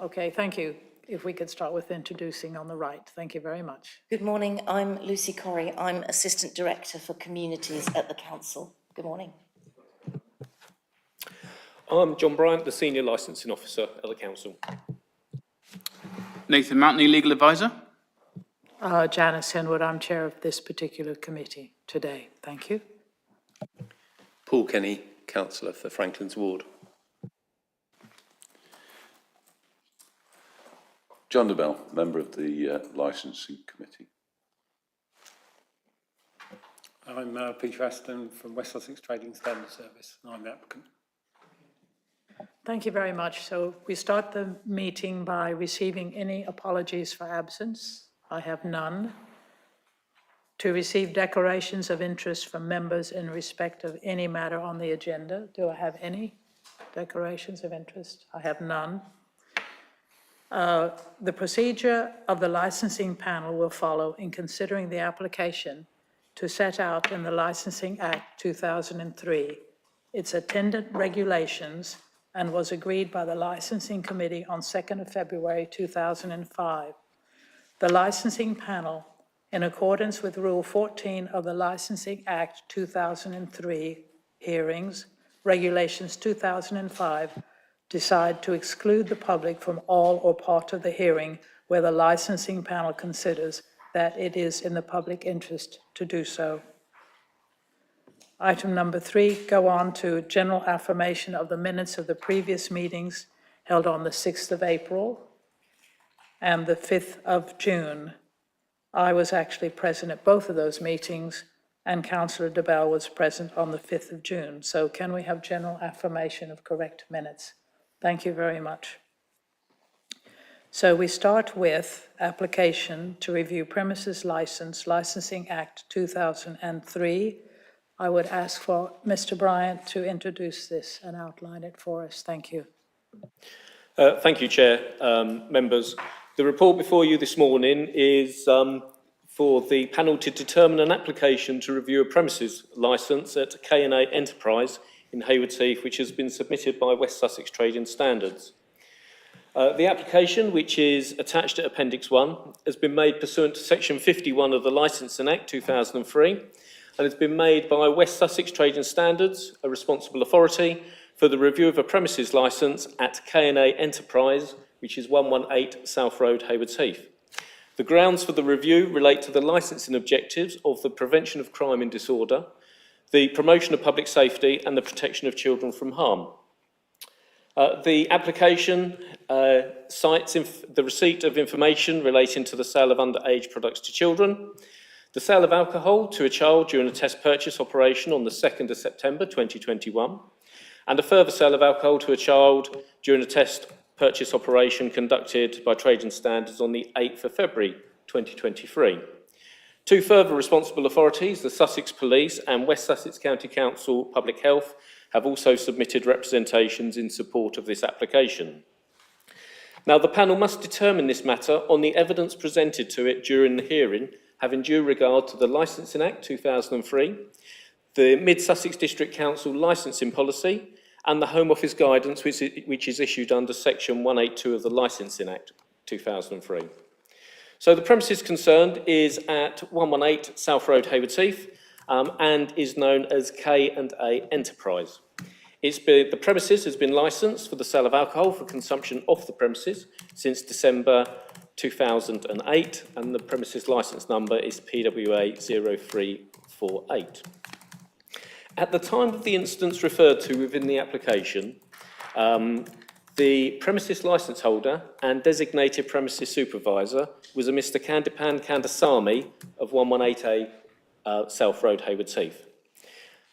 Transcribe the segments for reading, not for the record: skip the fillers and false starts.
Okay, thank you. If we could start with introducing on the right. Thank you very much. Good morning, I'm Lucy Corrie. I'm Assistant Director for Communities at the Council. Good morning. I'm John Bryant, the Senior Licensing Officer at the Council. Nathan Mountney, Legal Advisor. Janice Henwood, I'm chair of this particular committee today. Thank you. Paul Kenny, Councillor for Franklin's Ward. John DeBell, member of the Licensing Committee. I'm Peter Aston from West Sussex Trading Standards Service, and I'm the applicant. Thank you very much. So we start the meeting by receiving any apologies for absence. I have none. To receive declarations of interest from members in respect of any matter on the agenda. Do I have any declarations of interest? I have none. The procedure of the licensing panel will follow in considering the application to set out in the Licensing Act 2003, its attendant regulations, and was agreed by the Licensing Committee on 2nd of February 2005. The licensing panel, in accordance with Rule 14 of the Licensing Act 2003 hearings, Regulations 2005, decide to exclude the public from all or part of the hearing where the licensing panel considers that it is in the public interest to do so. Item number 3, go on to general affirmation of the minutes of the previous meetings held on the 6th of April and the 5th of June. I was actually present at both of those meetings, and Councillor DeBell was present on the 5th of June. So can we have general affirmation of correct minutes? Thank you very much. So we start with application to review premises license, Licensing Act 2003. I would ask for Mr. Bryant to introduce this and outline it for us. Thank you. Thank you, Chair. Members, the report before you this morning is for the panel to determine an application to review a premises licence at K&A Enterprise in Haywards Heath, which has been submitted by West Sussex Trading Standards. The application, which is attached to Appendix 1, has been made pursuant to Section 51 of the Licensing Act 2003, and has been made by West Sussex Trading Standards, a responsible authority, for the review of a premises licence at K&A Enterprise, which is 118 South Road, Haywards Heath. The grounds for the review relate to the licensing objectives of the prevention of crime and disorder, the promotion of public safety, and the protection of children from harm. The application cites the receipt of information relating to the sale of underage products to children, the sale of alcohol to a child during a test purchase operation on the 2nd of September 2021, and a further sale of alcohol to a child during a test purchase operation conducted by Trading Standards on the 8th of February 2023. Two further responsible authorities, the Sussex Police and West Sussex County Council Public Health, have also submitted representations in support of this application. Now, the panel must determine this matter on the evidence presented to it during the hearing, having due regard to the Licensing Act 2003, the Mid-Sussex District Council licensing policy, and the Home Office guidance which is issued under Section 182 of the Licensing Act 2003. So the premises concerned is at 118 South Road, Haywards Heath, and is known as K&A Enterprise. The premises has been licensed for the sale of alcohol for consumption off the premises since December 2008, and the premises licence number is PWA 0348. At the time of the instance referred to within the application, the premises licence holder and designated premises supervisor was a Mr. Kandipan Kandasamy of 118A South Road, Haywards Heath.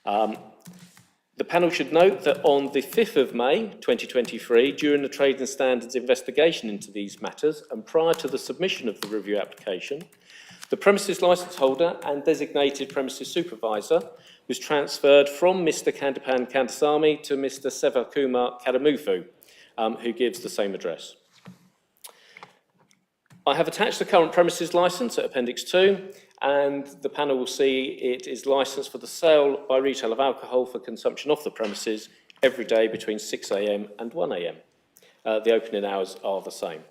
The panel should note that on the 5th of May 2023, during the Trading Standards investigation into these matters and prior to the submission of the review application, the premises licence holder and designated premises supervisor was transferred from Mr. Kandipan Kandasamy to Mr. Sevakumar Kadamuthu, who gives the same address. I have attached the current premises licence at Appendix 2, and the panel will see it is licensed for the sale by retail of alcohol for consumption off the premises every day between 6 a.m. and 1 a.m. The opening hours are the same.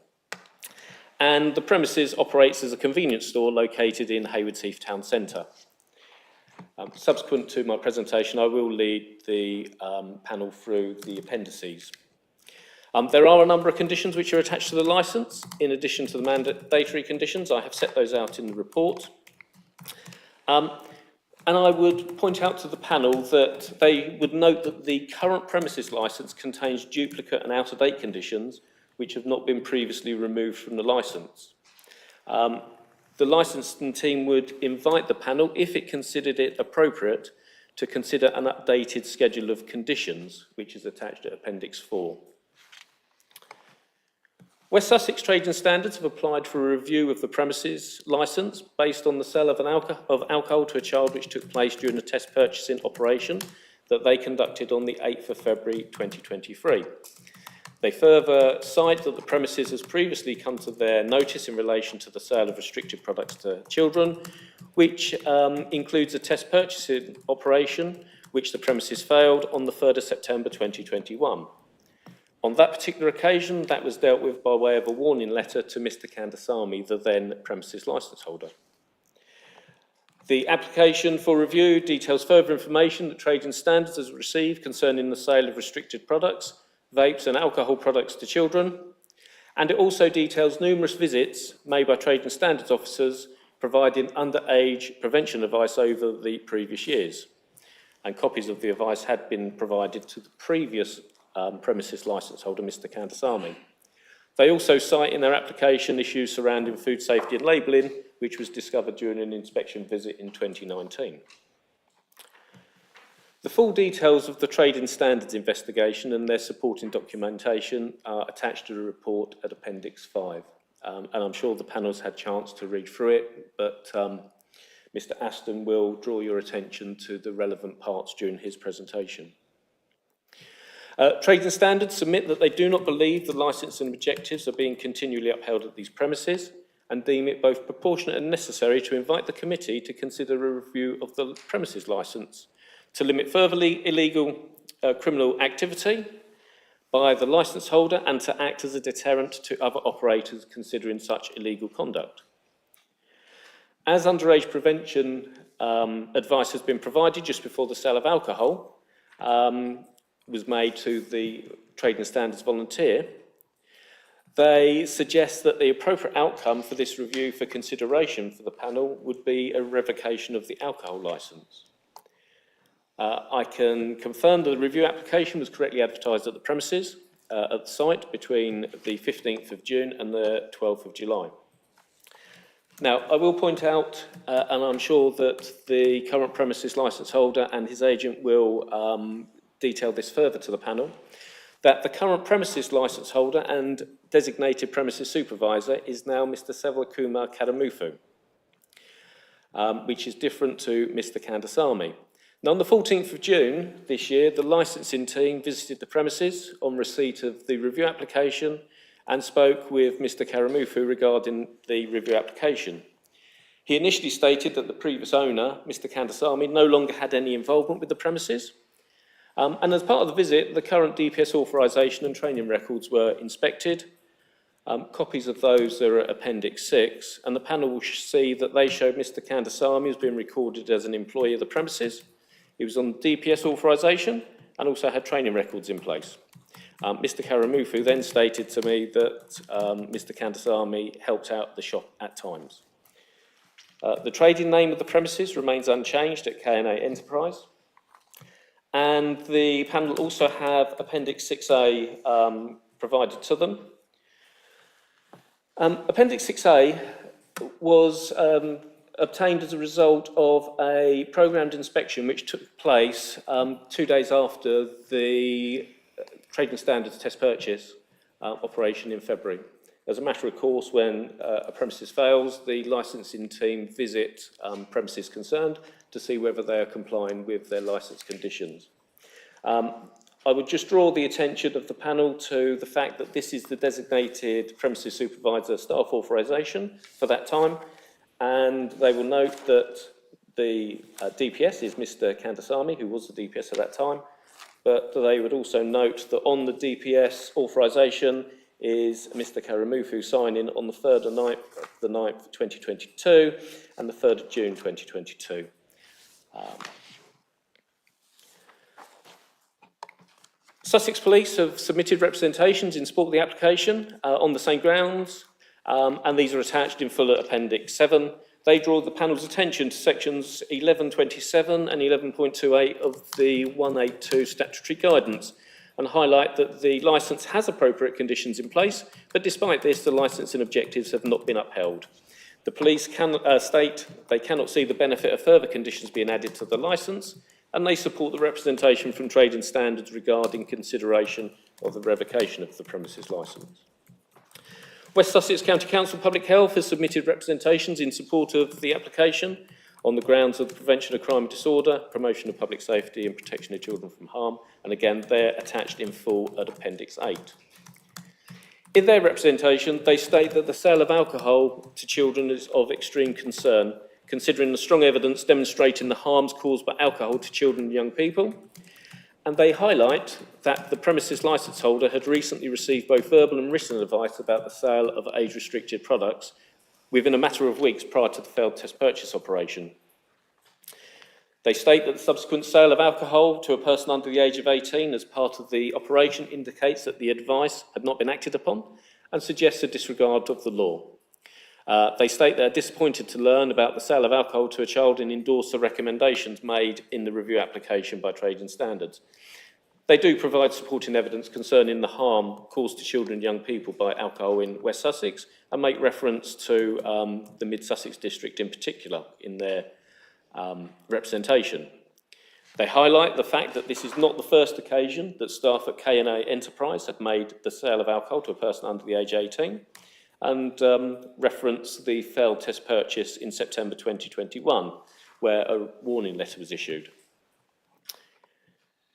And the premises operates as a convenience store located in Haywards Heath Town Centre. Subsequent to my presentation, I will lead the panel through the appendices. There are a number of conditions which are attached to the licence. In addition to the mandatory conditions, I have set those out in the report. And I would point out to the panel that they would note that the current premises licence contains duplicate and out-of-date conditions which have not been previously removed from the licence. The licensing team would invite the panel, if it considered it appropriate, to consider an updated schedule of conditions, which is attached to Appendix 4. West Sussex Trading Standards have applied for a review of the premises licence based on the sale of alcohol to a child which took place during a test purchasing operation that they conducted on the 8th of February 2023. They further cite that the premises has previously come to their notice in relation to the sale of restricted products to children, which includes a test purchasing operation which the premises failed on the 3rd of September 2021. On that particular occasion, that was dealt with by way of a warning letter to Mr. Kandasamy, the then premises licence holder. The application for review details further information that Trading Standards has received concerning the sale of restricted products, vapes and alcohol products to children, and it also details numerous visits made by Trading Standards officers providing underage prevention advice over the previous years, and copies of the advice had been provided to the previous premises licence holder, Mr. Kandasamy. They also cite in their application issues surrounding food safety and labelling, which was discovered during an inspection visit in 2019. The full details of the Trading Standards investigation and their supporting documentation are attached to the report at Appendix 5. And I'm sure the panel's had a chance to read through it, but Mr. Aston will draw your attention to the relevant parts during his presentation. Trading Standards submit that they do not believe the licensing objectives are being continually upheld at these premises and deem it both proportionate and necessary to invite the committee to consider a review of the premises licence to limit further illegal criminal activity by the licence holder and to act as a deterrent to other operators considering such illegal conduct. As underage prevention advice has been provided just before the sale of alcohol, was made to the Trading Standards volunteer, they suggest that the appropriate outcome for this review for consideration for the panel would be a revocation of the alcohol licence. I can confirm that the review application was correctly advertised at the premises at the site between the 15th of June and the 12th of July. Now, I will point out, and I'm sure that the current premises licence holder and his agent will detail this further to the panel, that the current premises licence holder and designated premises supervisor is now Mr. Selvakumar Kadamufu, which is different to Mr. Kandasamy. Now, on the 14th of June this year, the licensing team visited the premises on receipt of the review application and spoke with Mr. Kadamufu regarding the review application. He initially stated that the previous owner, Mr. Kandasamy, no longer had any involvement with the premises. And as part of the visit, the current DPS authorisation and training records were inspected. Copies of those are at Appendix 6, and the panel will see that they showed Mr. Kandasamy as being recorded as an employee of the premises. He was on DPS authorisation and also had training records in place. Mr. Kadamufu then stated to me that Mr. Kandasamy helped out the shop at times. The trading name of the premises remains unchanged at K&A Enterprise. And the panel also have Appendix 6A provided to them. Appendix 6A was obtained as a result of a programmed inspection which took place 2 days after the Trading Standards test purchase operation in February. As a matter of course, when a premises fails, the licensing team visit premises concerned to see whether they are complying with their licence conditions. I would just draw the attention of the panel to the fact that this is the designated premises supervisor staff authorisation for that time, and they will note that the DPS is Mr. Kandasamy, who was the DPS at that time, but they would also note that on the DPS authorisation is Mr Karamufu signing on the 3rd of the 9th 2022 and the 3rd of June 2022. Sussex Police have submitted representations in support of the application on the same grounds, and these are attached in full at Appendix 7. They draw the panel's attention to sections 11.27 and 11.28 of the 182 statutory guidance and highlight that the licence has appropriate conditions in place, but despite this, the licensing objectives have not been upheld. The police state they cannot see the benefit of further conditions being added to the licence, and they support the representation from Trading Standards regarding consideration of the revocation of the premises licence. West Sussex County Council Public Health has submitted representations in support of the application on the grounds of the prevention of crime and disorder, promotion of public safety and protection of children from harm, and again they're attached in full at Appendix 8. In their representation, they state that the sale of alcohol to children is of extreme concern, considering the strong evidence demonstrating the harms caused by alcohol to children and young people. And they highlight that the premises licence holder had recently received both verbal and written advice about the sale of age-restricted products within a matter of weeks prior to the failed test purchase operation. They state that the subsequent sale of alcohol to a person under the age of 18 as part of the operation indicates that the advice had not been acted upon and suggests a disregard of the law. They state they are disappointed to learn about the sale of alcohol to a child and endorse the recommendations made in the review application by Trading Standards. They do provide supporting evidence concerning the harm caused to children and young people by alcohol in West Sussex and make reference to the Mid-Sussex district in particular in their representation. They highlight the fact that this is not the first occasion that staff at K&A Enterprise had made the sale of alcohol to a person under the age of 18 and reference the failed test purchase in September 2021 where a warning letter was issued.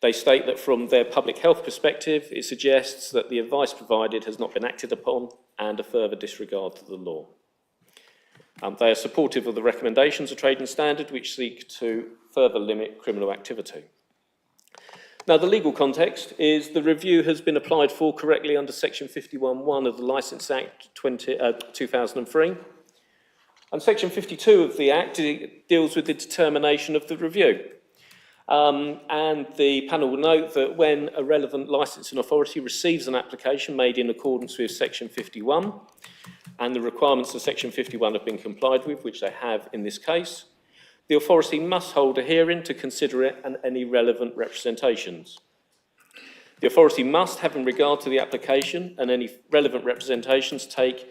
They state that from their public health perspective, it suggests that the advice provided has not been acted upon and a further disregard to the law. They are supportive of the recommendations of Trading Standard, which seek to further limit criminal activity. Now, the legal context is the review has been applied for correctly under Section 51(1) of the Licence Act 2003. And Section 52 of the Act deals with the determination of the review. And the panel will note that when a relevant licensing authority receives an application made in accordance with Section 51, and the requirements of Section 51 have been complied with, which they have in this case, the authority must hold a hearing to consider it and any relevant representations. The authority must have in regard to the application and any relevant representations take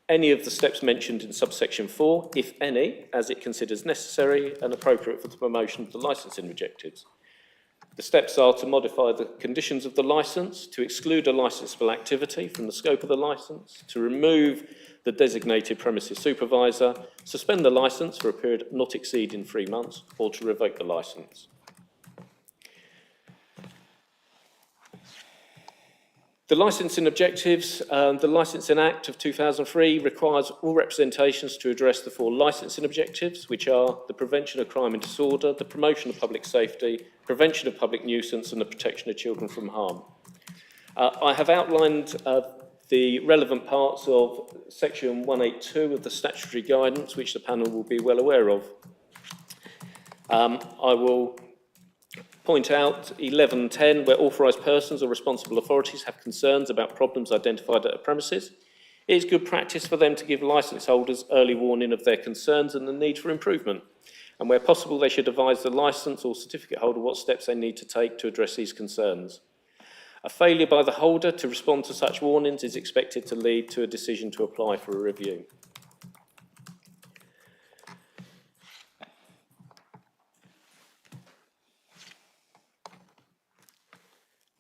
any of the steps mentioned in subsection 4, if any, as it considers necessary and appropriate for the promotion of the licensing objectives. The steps are to modify the conditions of the licence, to exclude a licensable activity from the scope of the licence, to remove the designated premises supervisor, suspend the licence for a period not exceeding 3 months, or to revoke the licence. The licensing objectives, the Licensing Act of 2003 requires all representations to address the 4 licensing objectives, which are the prevention of crime and disorder, the promotion of public safety, prevention of public nuisance and the protection of children from harm. I have outlined the relevant parts of section 182 of the statutory guidance, which the panel will be well aware of. I will point out 11.10, where authorised persons or responsible authorities have concerns about problems identified at a premises. It is good practice for them to give licence holders early warning of their concerns and the need for improvement. And where possible, they should advise the licence or certificate holder what steps they need to take to address these concerns. A failure by the holder to respond to such warnings is expected to lead to a decision to apply for a review.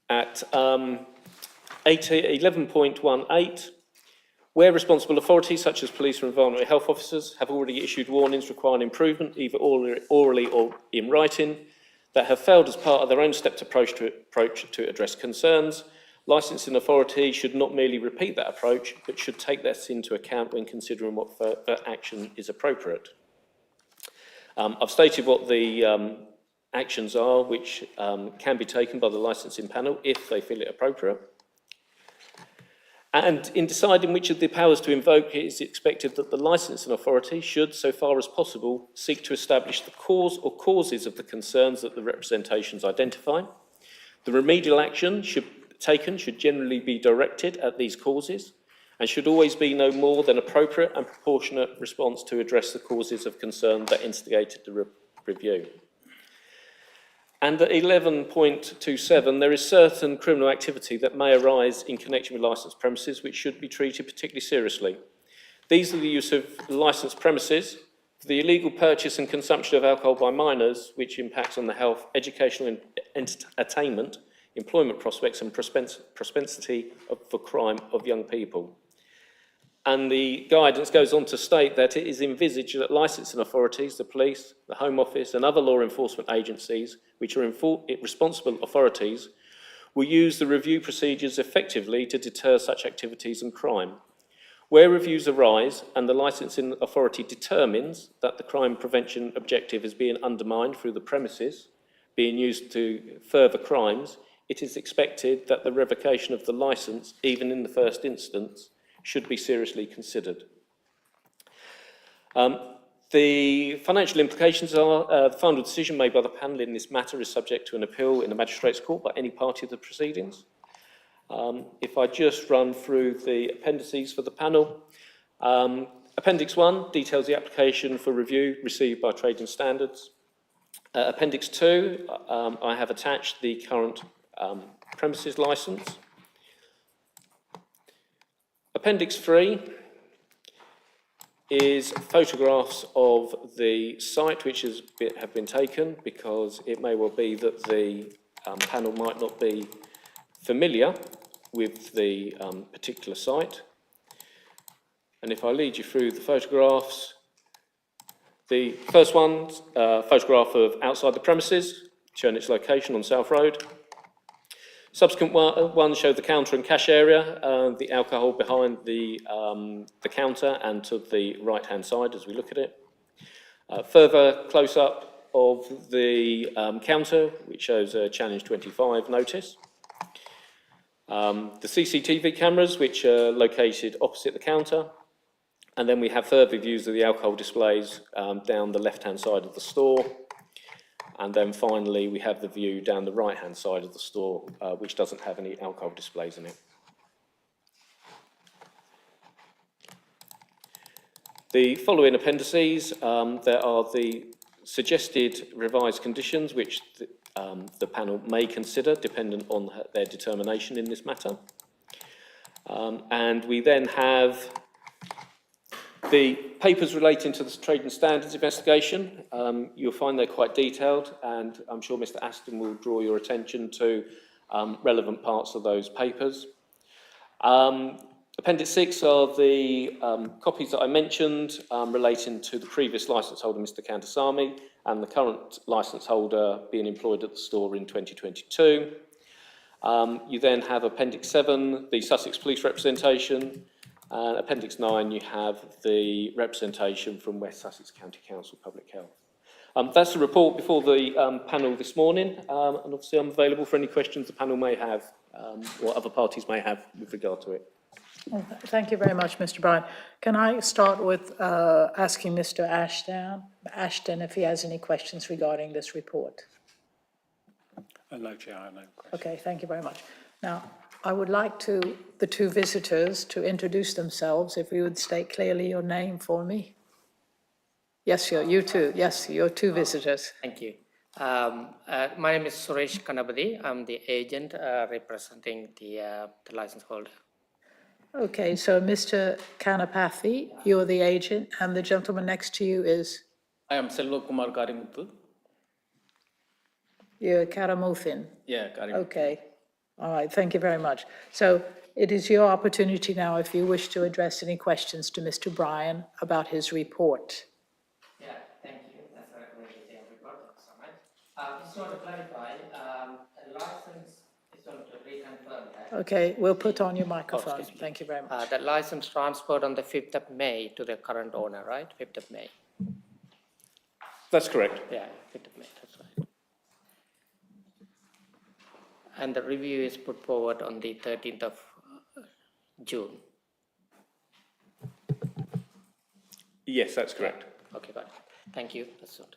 At 11.18, where responsible authorities such as police or environmental health officers have already issued warnings requiring improvement, either orally or in writing, that have failed as part of their own stepped approach to address concerns, licensing authority should not merely repeat that approach, but should take this into account when considering what further action is appropriate. I've stated what the actions are which can be taken by the licensing panel if they feel it appropriate. And in deciding which of the powers to invoke, it is expected that the licensing authority should, so far as possible, seek to establish the cause or causes of the concerns that the representations identify. The remedial action taken should generally be directed at these causes and should always be no more than appropriate and proportionate response to address the causes of concern that instigated the review. And at 11.27, there is certain criminal activity that may arise in connection with licensed premises which should be treated particularly seriously. These are the use of licensed premises, the illegal purchase and consumption of alcohol by minors, which impacts on the health, educational and attainment, employment prospects and propensity for crime of young people. And the guidance goes on to state that it is envisaged that licensing authorities, the police, the Home Office and other law enforcement agencies, which are responsible authorities, will use the review procedures effectively to deter such activities and crime. Where reviews arise and the licensing authority determines that the crime prevention objective is being undermined through the premises being used to further crimes, it is expected that the revocation of the licence, even in the first instance, should be seriously considered. The financial implications are the final decision made by the panel in this matter is subject to an appeal in the Magistrates' Court by any party of the proceedings. If I just run through the appendices for the panel. Appendix 1 details the application for review received by Trading Standards. Appendix 2, I have attached the current premises licence. Appendix 3 is photographs of the site which have been taken, because it may well be that the panel might not be familiar with the particular site. And if I lead you through the photographs, the first one's a photograph of outside the premises, showing its location on South Road. Subsequent ones show the counter and cash area, the alcohol behind the counter and to the right-hand side as we look at it. Further close-up of the counter, which shows a Challenge 25 notice. The CCTV cameras, which are located opposite the counter. And then we have further views of the alcohol displays down the left-hand side of the store. And then finally, we have the view down the right-hand side of the store, which doesn't have any alcohol displays in it. The following appendices, there are the suggested revised conditions which the panel may consider, dependent on their determination in this matter. And we then have the papers relating to the Trading Standards investigation. You'll find they're quite detailed, and I'm sure Mr. Aston will draw your attention to relevant parts of those papers. Appendix 6 are the copies that I mentioned relating to the previous licence holder, Mr. Kandasamy, and the current licence holder being employed at the store in 2022. You then have Appendix 7, the Sussex Police representation. And Appendix 9, you have the representation from West Sussex County Council Public Health. That's the report before the panel this morning, and obviously I'm available for any questions the panel may have or other parties may have with regard to it. Well, thank you very much, Mr. Bryan. Can I start with asking Mr. Ashton if he has any questions regarding this report? No, Chair, I have no question. Okay, thank you very much. Now, I would like the two visitors to introduce themselves, if you would state clearly your name for me. Yes, you two. Yes, your two visitors. Thank you. My name is Suresh Kanabadi. I'm the agent representing the license holder. Okay, so Mr. Kanapathy, you're the agent, and the gentleman next to you is? I am Selva Kumar Karimuthu. You're Karamuthin. Yeah, Karimuthu. Okay. All right, thank you very much. So it is your opportunity now if you wish to address any questions to Mr. Bryan about his report. Yeah, thank you. That's a very detailed report. Thanks so much. Just want to clarify, the license is going to reconfirm that. Okay, we'll put on your microphone. Thank you very much. The license transferred on the 5th of May to the current owner, right? 5th of May. That's correct. Yeah, 5th of May, that's right. and the review is put forward on the 13th of June. Yes, that's correct. Okay, got it. Thank you. That's all.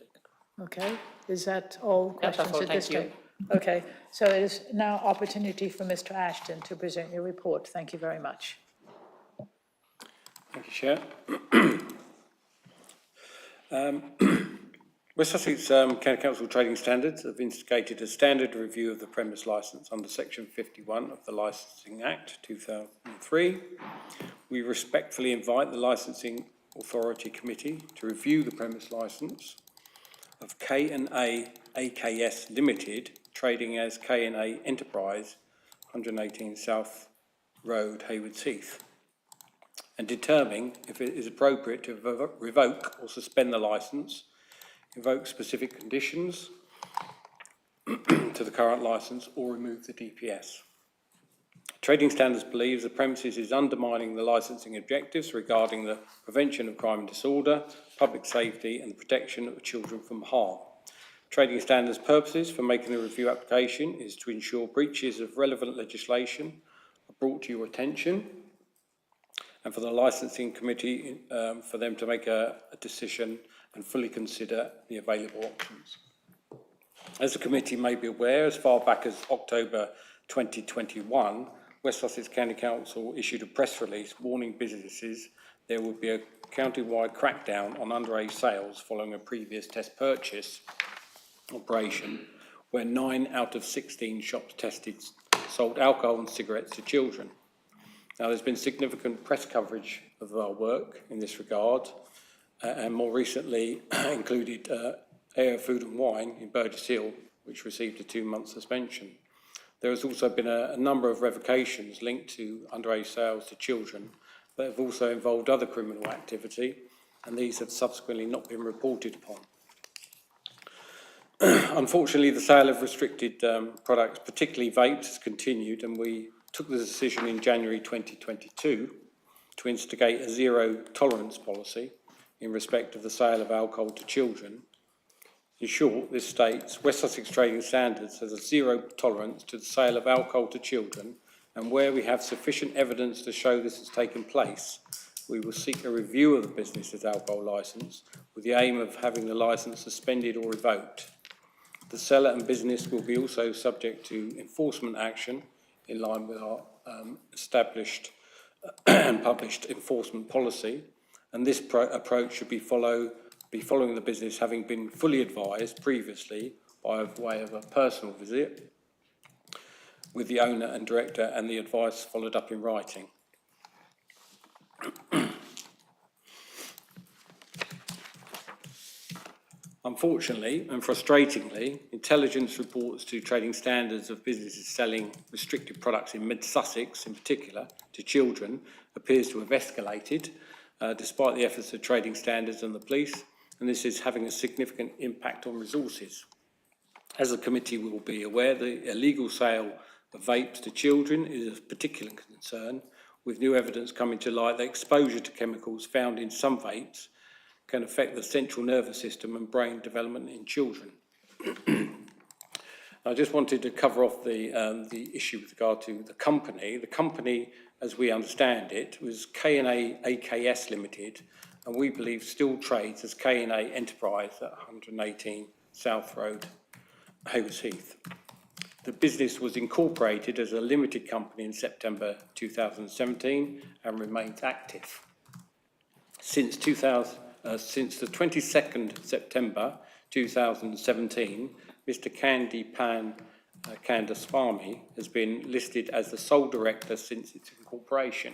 Okay, is that all that's questions all. at this Thank you. stage? Okay, so it is now opportunity for Mr. Ashton to present your report. Thank you very much. Thank you, Chair. West Sussex County Council Trading Standards have instigated a standard review of the premise licence under Section 51 of the Licensing Act 2003. We respectfully invite the Licensing Authority Committee to review the premise licence of K&A AKS Limited, trading as K&A Enterprise, 118 South Road, Haywards Heath, and determine if it is appropriate to revoke or suspend the licence, invoke specific conditions to the current licence, or remove the DPS. Trading Standards believes the premises is undermining the licensing objectives regarding the prevention of crime and disorder, public safety and the protection of children from harm. Trading Standards' purposes for making the review application is to ensure breaches of relevant legislation are brought to your attention, and for the licensing committee, for them to make a decision and fully consider the available options. As the committee may be aware, as far back as October 2021, West Sussex County Council issued a press release warning businesses there would be a county-wide crackdown on underage sales following a previous test purchase operation where 9 out of 16 shops tested sold alcohol and cigarettes to children. Now, there's been significant press coverage of our work in this regard, and more recently included AO Food and Wine in Burgess Hill, which received a 2-month suspension. There has also been a number of revocations linked to underage sales to children that have also involved other criminal activity, and these have subsequently not been reported upon. Unfortunately, the sale of restricted products, particularly vapes, has continued, and we took the decision in January 2022 to instigate a zero tolerance policy in respect of the sale of alcohol to children. In short, this states West Sussex Trading Standards has a zero tolerance to the sale of alcohol to children, and where we have sufficient evidence to show this has taken place, we will seek a review of the business's alcohol licence with the aim of having the licence suspended or revoked. The seller and business will be also subject to enforcement action in line with our established and published enforcement policy, and this approach should be following the business having been fully advised previously by way of a personal visit with the owner and director, and the advice followed up in writing. Unfortunately and frustratingly, intelligence reports to Trading Standards of businesses selling restricted products in Mid-Sussex, in particular, to children, appears to have escalated, despite the efforts of Trading Standards and the police, and this is having a significant impact on resources. As the committee will be aware, the illegal sale of vapes to children is of particular concern, with new evidence coming to light that exposure to chemicals found in some vapes can affect the central nervous system and brain development in children. I just wanted to cover off the issue with regard to the company. The company, as we understand it, was K&A AKS Limited, and we believe still trades as K&A Enterprise at 118 South Road, Haywards Heath. The business was incorporated as a limited company in September 2017 and remains active. Since the 22nd September 2017, Mr. Kandipan Kandaswamy has been listed as the sole director since its incorporation.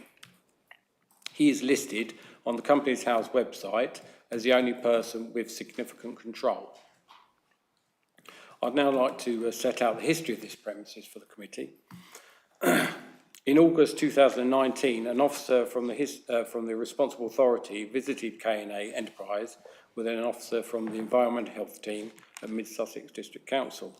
He is listed on the Companies House website as the only person with significant control. I'd now like to set out the history of this premises for the committee. In August 2019, an officer from the responsible authority visited K&A Enterprise with an officer from the Environmental Health team at Mid-Sussex District Council.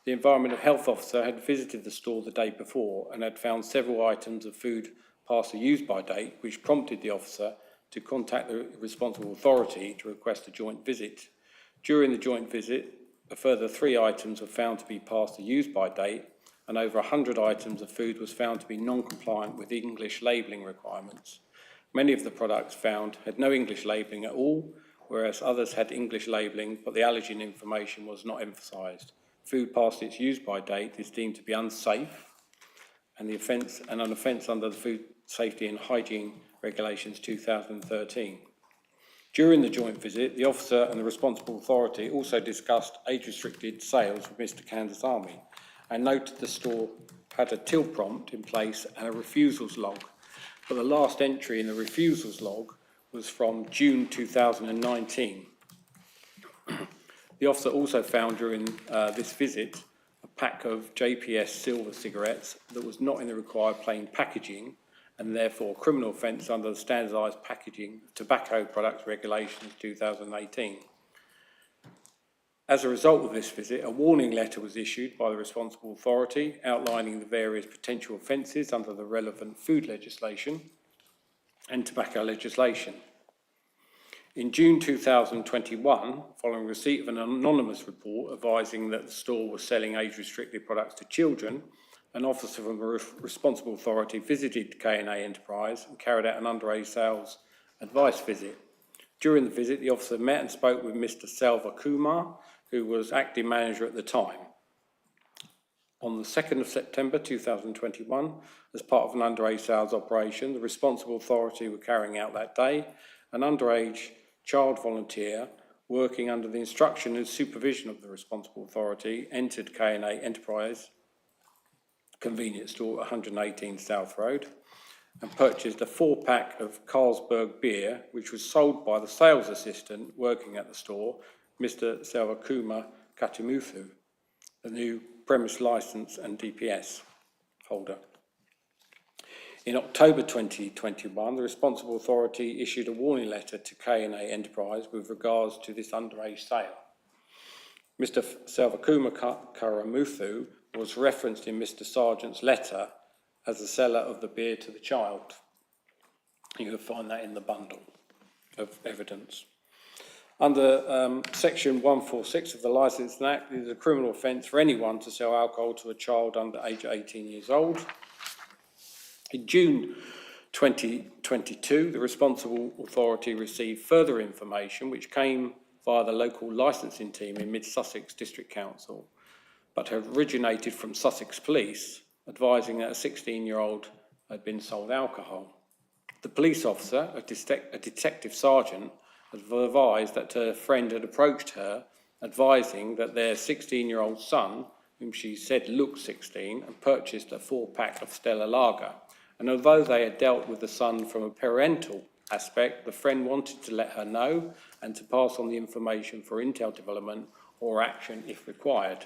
The Environmental Health officer had visited the store the day before and had found several items of food past the use-by date, which prompted the officer to contact the responsible authority to request a joint visit. During the joint visit, a further 3 items were found to be past the use-by date, and over 100 items of food was found to be non-compliant with English labelling requirements. Many of the products found had no English labelling at all, whereas others had English labelling, but the allergen information was not emphasised. Food past its use-by date is deemed to be unsafe, and an offence under the Food Safety and Hygiene Regulations 2013. During the joint visit, the officer and the responsible authority also discussed age-restricted sales with Mr. Kandasamy and noted the store had a till prompt in place and a refusals log, but the last entry in the refusals log was from June 2019. The officer also found during this visit a pack of JPS silver cigarettes that was not in the required plain packaging, and therefore criminal offence under the Standardised Packaging of Tobacco Products Regulations 2018. As a result of this visit, a warning letter was issued by the responsible authority outlining the various potential offences under the relevant food legislation and tobacco legislation. In June 2021, following receipt of an anonymous report advising that the store was selling age-restricted products to children, an officer from the responsible authority visited K&A Enterprise and carried out an underage sales advice visit. During the visit, the officer met and spoke with Mr. Selva Kumar, who was acting manager at the time. On the 2nd of September 2021, as part of an underage sales operation, the responsible authority were carrying out that day, an underage child volunteer working under the instruction and supervision of the responsible authority entered K&A Enterprise convenience store at 118 South Road and purchased a 4-pack of Carlsberg beer, which was sold by the sales assistant working at the store, Mr. Selvakumar Katimuthu, the new premise licence and DPS holder. In October 2021, the responsible authority issued a warning letter to K&A Enterprise with regards to this underage sale. Mr. Selvakumar Karamuthu was referenced in Mr. Sargent's letter as the seller of the beer to the child. You'll find that in the bundle of evidence. Under Section 146 of the Licensing Act, it is a criminal offence for anyone to sell alcohol to a child under age 18 years old. In June 2022, the responsible authority received further information which came via the local licensing team in Mid Sussex District Council, but had originated from Sussex Police, advising that a 16-year-old had been sold alcohol. The police officer, a detective sergeant, advised that her friend had approached her, advising that their 16-year-old son, whom she said looked 16, had purchased a 4-pack of Stella Lager. And although they had dealt with the son from a parental aspect, the friend wanted to let her know and to pass on the information for intel development or action if required.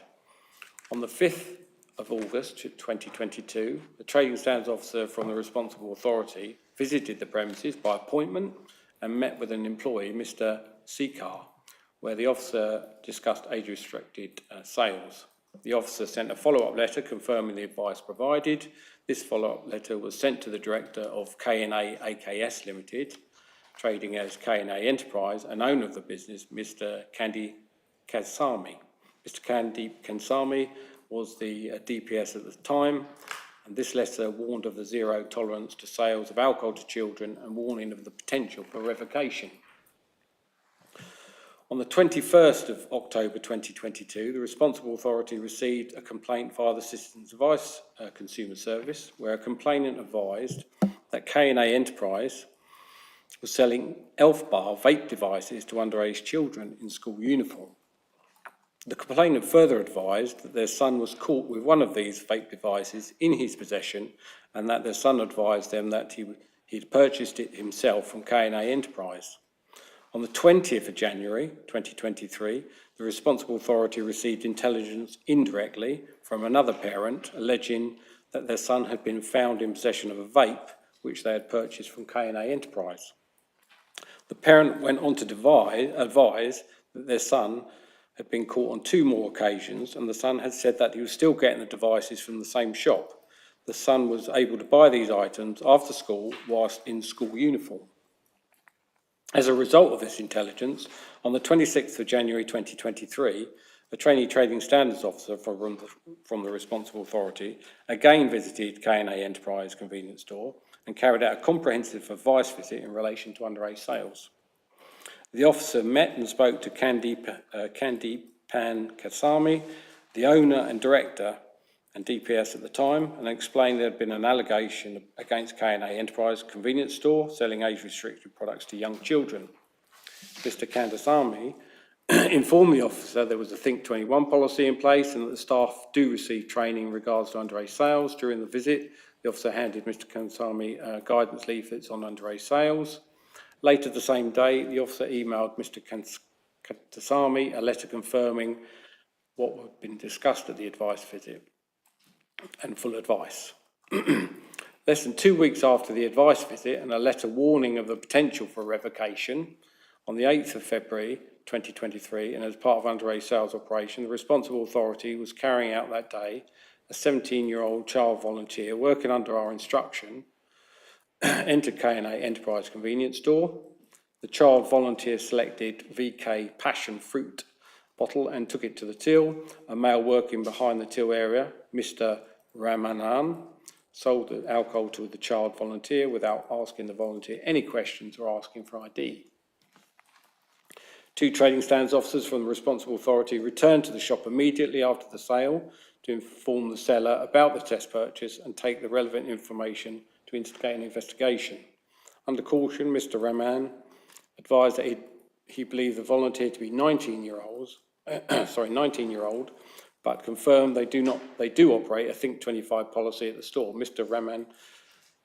On the 5th of August 2022, the Trading Standards Officer from the responsible authority visited the premises by appointment and met with an employee, Mr. Sikar, where the officer discussed age-restricted sales. The officer sent a follow-up letter confirming the advice provided. This follow-up letter was sent to the director of K&A AKS Limited, trading as K&A Enterprise, and owner of the business, Mr. Kandeep Kansami. Mr. Kandeep Kansami was the DPS at the time, and this letter warned of the zero tolerance to sales of alcohol to children and warning of the potential for revocation. On the 21st of October 2022, the responsible authority received a complaint via the Citizens Advice Consumer Service, where a complainant advised that K&A Enterprise was selling Elf Bar vape devices to underage children in school uniform. The complainant further advised that their son was caught with one of these vape devices in his possession and that their son advised them that he'd purchased it himself from K&A Enterprise. On the 20th of January 2023, the responsible authority received intelligence indirectly from another parent alleging that their son had been found in possession of a vape which they had purchased from K&A Enterprise. The parent went on to advise that their son had been caught on 2 more occasions, and the son had said that he was still getting the devices from the same shop. The son was able to buy these items after school whilst in school uniform. As a result of this intelligence, on the 26th of January 2023, A trainee trading standards officer from the responsible authority again visited K&A Enterprise convenience store and carried out a comprehensive advice visit in relation to underage sales. The officer met and spoke to Kandeepan Kasami, the owner and director and DPS at the time, and explained there had been an allegation against K&A Enterprise convenience store selling age-restricted products to young children. Mr. Kandasamy informed the officer there was a Think 21 policy in place and that the staff do receive training in regards to underage sales. During the visit, the officer handed Mr. Kandasamy guidance leaflets on underage sales. Later the same day, the officer emailed Mr. Kandasamy a letter confirming what had been discussed at the advice visit and full advice. Less than 2 weeks after the advice visit and a letter warning of the potential for revocation, on the 8th of February 2023, and as part of underage sales operation, the responsible authority was carrying out that day a 17-year-old child volunteer working under our instruction entered K&A Enterprise convenience store. The child volunteer selected VK Passion Fruit bottle and took it to the till. A male working behind the till area, Mr. Ramanan, sold the alcohol to the child volunteer without asking the volunteer any questions or asking for ID. 2 trading standards officers from the responsible authority returned to the shop immediately after the sale to inform the seller about the test purchase and take the relevant information to instigate an investigation. Under caution, Mr. Rahman advised that he believed the volunteer to be 19-year-old, but confirmed they do operate a Think 25 policy at the store. Mr. Rahman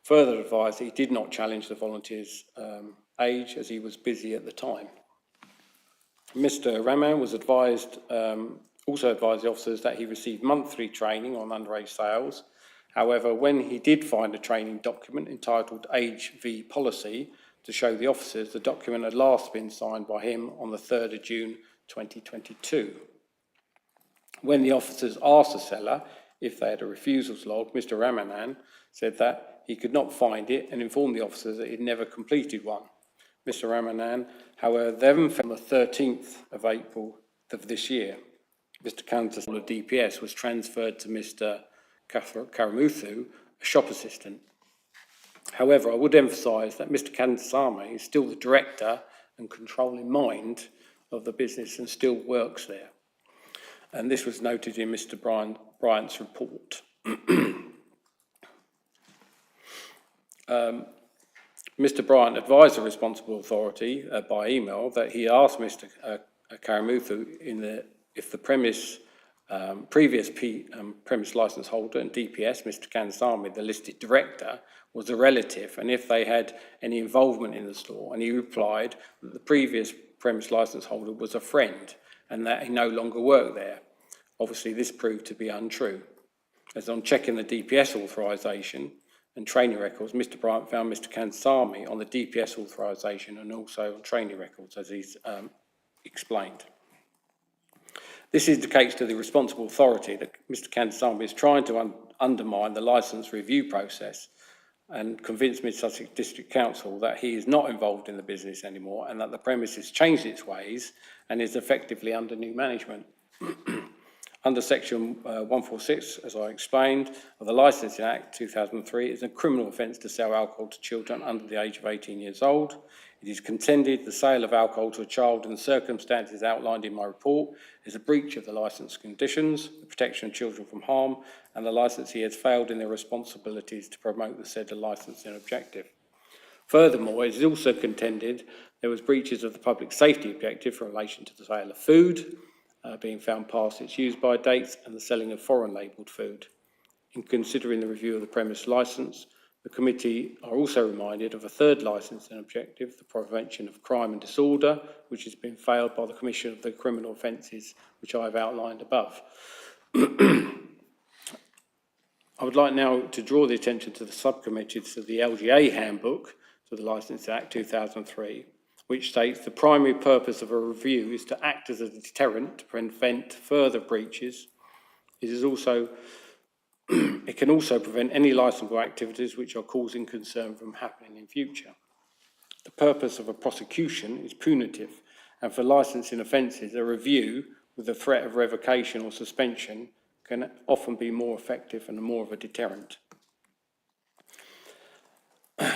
further advised that he did not challenge the volunteer's age as he was busy at the time. Mr. Rahman was also advised the officers that he received monthly training on underage sales. However, when he did find a training document entitled Age v Policy to show the officers, the document had last been signed by him on the 3rd of June 2022. When the officers asked the seller if they had a refusals log, Mr. Ramanan said that he could not find it and informed the officers that he had never completed one. Mr. Ramanan, however, then found on the 13th of April of this year, Mr. Kansas of DPS was transferred to Mr. Karamuthu, a shop assistant. However, I would emphasise that Mr. Kandasamy is still the director and controlling mind of the business and still works there. And this was noted in Mr. Bryant's report. Mr. Bryant advised the responsible authority by email that he asked Mr. Karamuthu if the previous premise licence holder and DPS, Mr. Kandasamy, the listed director, was a relative and if they had any involvement in the store. And he replied that the previous premise licence holder was a friend and that he no longer worked there. Obviously, this proved to be untrue. As on checking the DPS authorisation and training records, Mr. Bryant found Mr. Kandasamy on the DPS authorisation and also on training records, as he's explained. This indicates to the responsible authority that Mr. Kandasamy is trying to undermine the licence review process and convince Mid-Sussex District Council that he is not involved in the business anymore and that the premise has changed its ways and is effectively under new management. Under section 146, as I explained, of the Licensing Act 2003, it is a criminal offence to sell alcohol to children under the age of 18 years old. It is contended the sale of alcohol to a child in the circumstances outlined in my report is a breach of the licence conditions, the protection of children from harm, and the licensee has failed in their responsibilities to promote the said licensing objective. Furthermore, it is also contended there was breaches of the public safety objective in relation to the sale of food, being found past its use-by dates, and the selling of foreign labelled food. In considering the review of the premise licence, the committee are also reminded of a third licensing objective, the prevention of crime and disorder, which has been failed by the commission of the criminal offences which I have outlined above. I would like now to draw the attention to the subcommittee to the LGA handbook to the Licensing Act 2003, which states the primary purpose of a review is to act as a deterrent to prevent further breaches. It can also prevent any licensable activities which are causing concern from happening in future. The purpose of a prosecution is punitive, and for licensing offences, a review with the threat of revocation or suspension can often be more effective and more of a deterrent.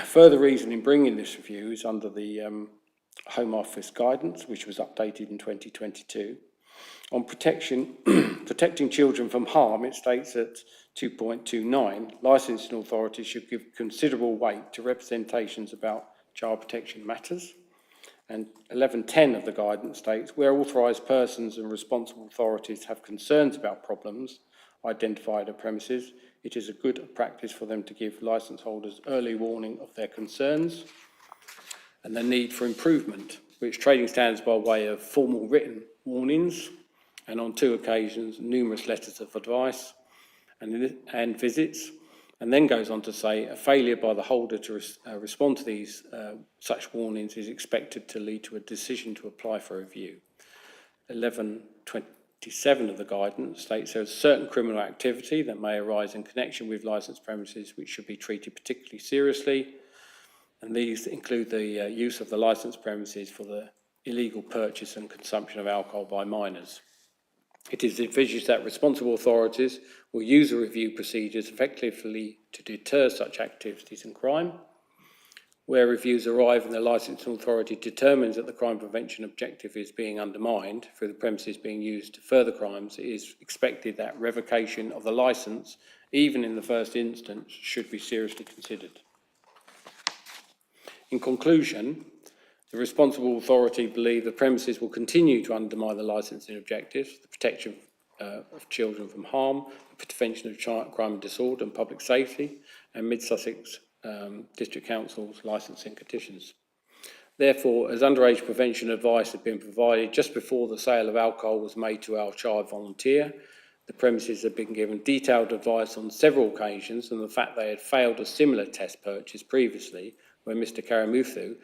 Further reason in bringing this review is under the Home Office guidance, which was updated in 2022. On protecting children from harm, it states at 2.29, licensing authorities should give considerable weight to representations about child protection matters. And 11.10 of the guidance states, where authorised persons and responsible authorities have concerns about problems identified at premises, it is a good practice for them to give licence holders early warning of their concerns and the need for improvement, which trading standards by way of formal written warnings, and on 2 occasions, numerous letters of advice and visits, and then goes on to say a failure by the holder to respond to these such warnings is expected to lead to a decision to apply for review. 11.27 of the guidance states there is certain criminal activity that may arise in connection with licensed premises which should be treated particularly seriously, and these include the use of the licensed premises for the illegal purchase and consumption of alcohol by minors. It is envisaged that responsible authorities will use the review procedures effectively to deter such activities and crime. Where reviews arrive and the licensing authority determines that the crime prevention objective is being undermined through the premises being used to further crimes, it is expected that revocation of the licence, even in the first instance, should be seriously considered. In conclusion, the responsible authority believe the premises will continue to undermine the licensing objectives, the protection of children from harm, the prevention of crime and disorder and public safety, and Mid Sussex District Council's licensing conditions. Therefore, as underage prevention advice had been provided just before the sale of alcohol was made to our child volunteer, the premises had been given detailed advice on several occasions on the fact they had failed a similar test purchase previously when Mr Karamuthu,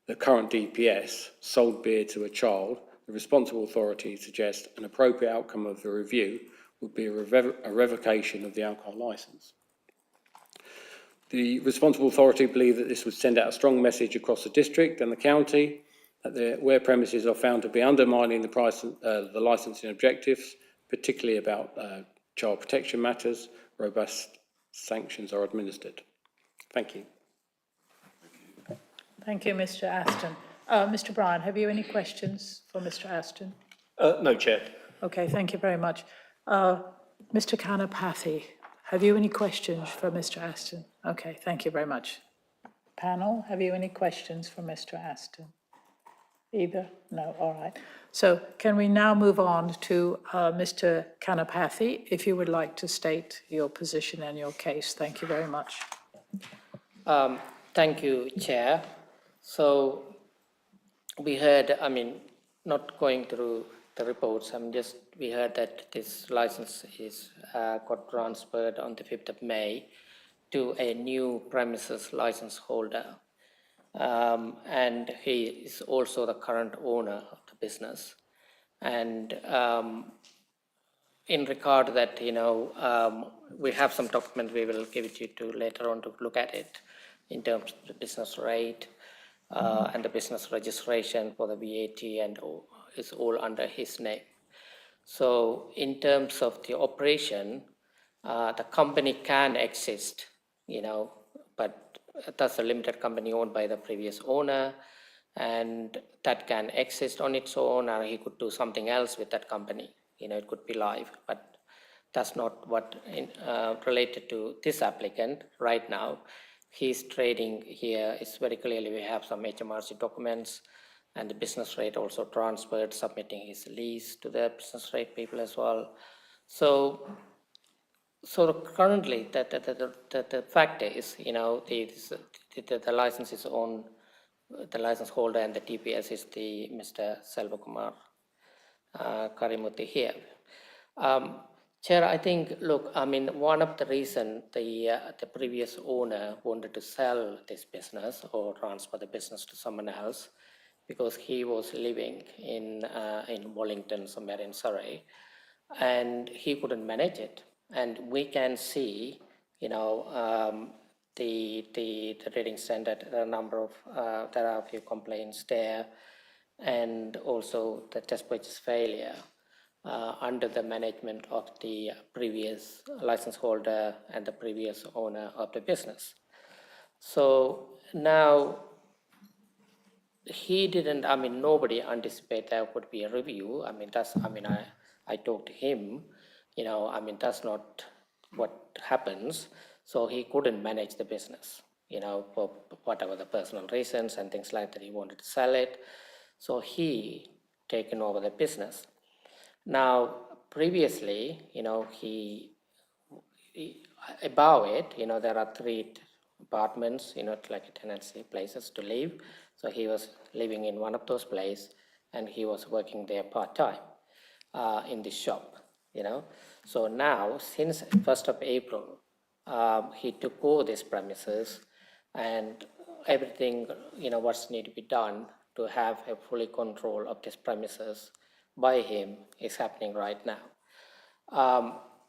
the current DPS, sold beer to a child. The responsible authority suggests an appropriate outcome of the review would be a revocation of the alcohol licence. The responsible authority believe that this would send out a strong message across the district and the county that where premises are found to be undermining the licensing objectives, particularly about child protection matters, robust sanctions are administered. Thank you. Thank you, Mr. Aston. Mr. Bryan, have you any questions for Mr. Aston? No, Chair. Okay, thank you very much. Mr. Kanapathy, have you any questions for Mr. Aston? Okay, thank you very much. Panel, have you any questions for Mr. Aston? Either? No, all right. So can we now move on to Mr. Kanapathy, if you would like to state your position and your case. Thank you very much. Thank you, Chair. So we heard, not going through the reports, we heard that this license is got transferred on the 5th of May to a new premises license holder. And he is also the current owner of the business. And in regard to that, we have some document we will give it to you later on to look at it in terms of the business rate and the business registration for the VAT, and is all under his name. So in terms of the operation, the company can exist, but that's a limited company owned by the previous owner, and that can exist on its own, or he could do something else with that company. It could be live, but that's not what related to this applicant right now. He's trading here is very clearly, we have some HMRC documents and the business rate also transferred, submitting his lease to the business rate people as well. So currently, the fact is, the license is on the license holder, and the TPS is the Mr. Selvakumar Karimuthu here. Chair, I think, one of the reasons the previous owner wanted to sell this business or transfer the business to someone else, because he was living in Wallington, somewhere in Surrey, and he couldn't manage it. And we can see, the rating standard, there are a few complaints there, and also the test purchase failure. under the management of the previous license holder and the previous owner of the business. So now he didn't, I mean, nobody anticipated there would be a review. I mean, I talked to him, I mean, that's not what happens. So he couldn't manage the business, for whatever the personal reasons and things like that. He wanted to sell it. So he taken over the business. Now, previously, above it, there are 3 apartments, like tenancy places to live. So he was living in one of those places, and he was working there part-time in the shop, So now, since 1st of April, he took over these premises, and everything, what's need to be done to have a fully control of this premises by him is happening right now.